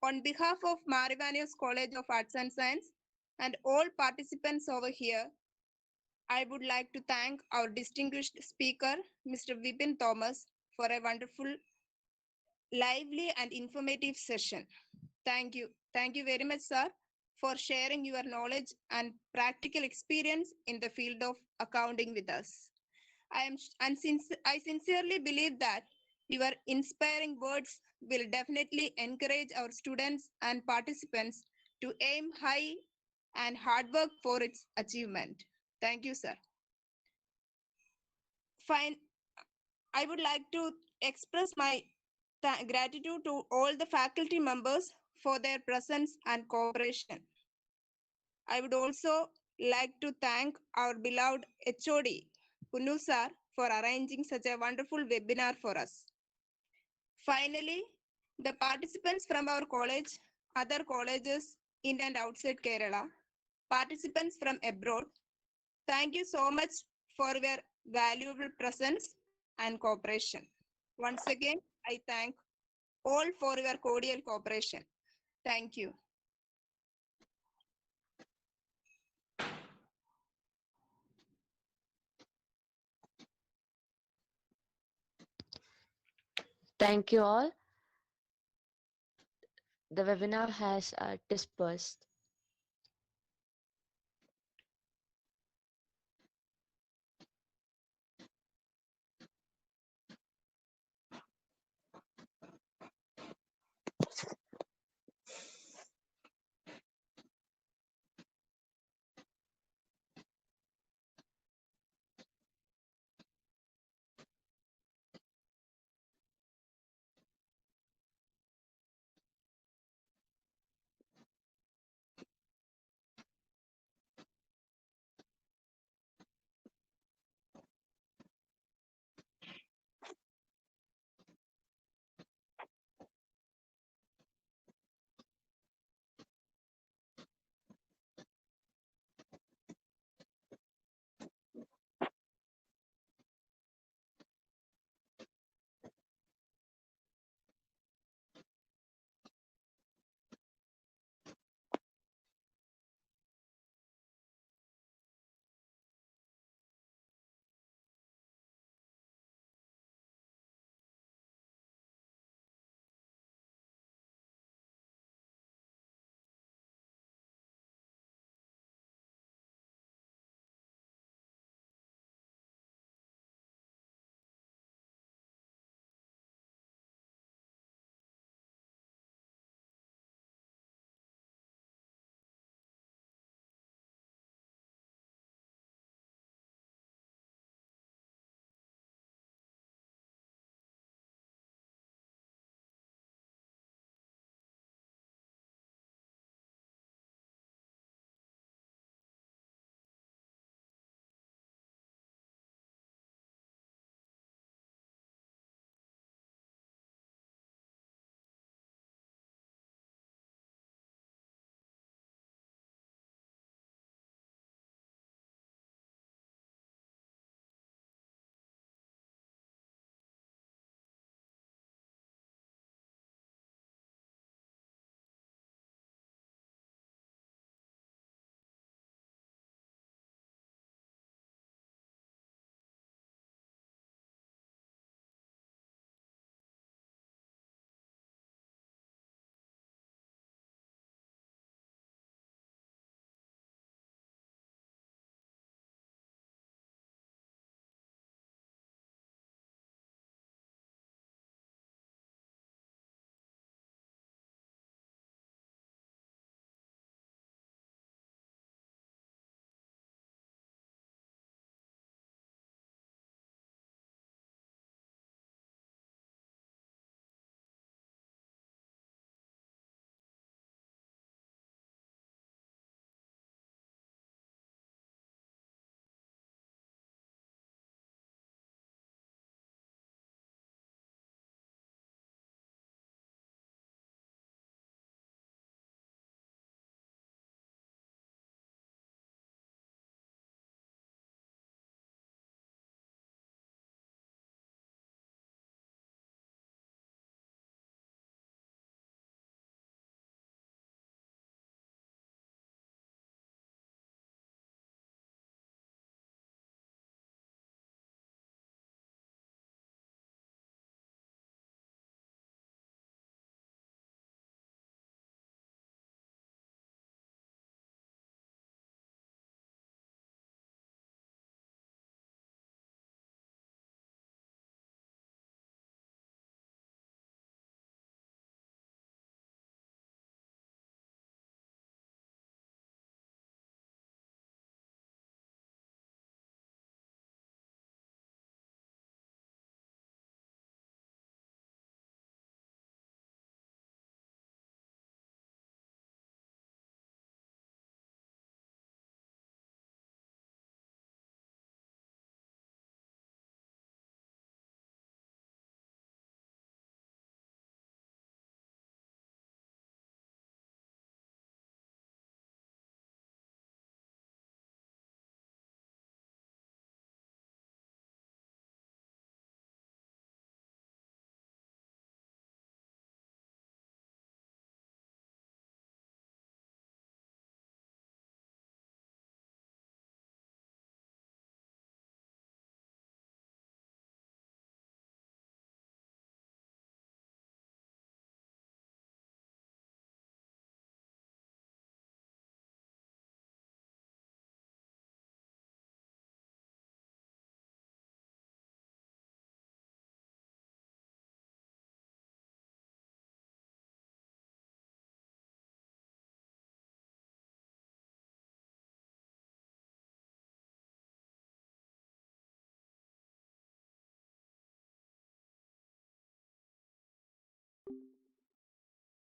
Speaker 7: on behalf of Marivanios College of Arts and Science and all participants over here, I would like to thank our distinguished speaker, Mr. Vipin Thomas, for a wonderful, lively and informative session. Thank you. Thank you very much, sir, for sharing your knowledge and practical experience in the field of accounting with us. I sincerely believe that your inspiring words will definitely encourage our students and participants to aim high and hard work for its achievement. Thank you, sir. Fine. I would like to express my gratitude to all the faculty members for their presence and cooperation. I would also like to thank our beloved HOD, Punnu sir, for arranging such a wonderful webinar for us. Finally, the participants from our college, other colleges in and outside Kerala, participants from abroad, thank you so much for your valuable presence and cooperation. Once again, I thank all for your cordial cooperation. Thank you.
Speaker 2: Thank you all. The webinar has dispersed.
Speaker 7: you.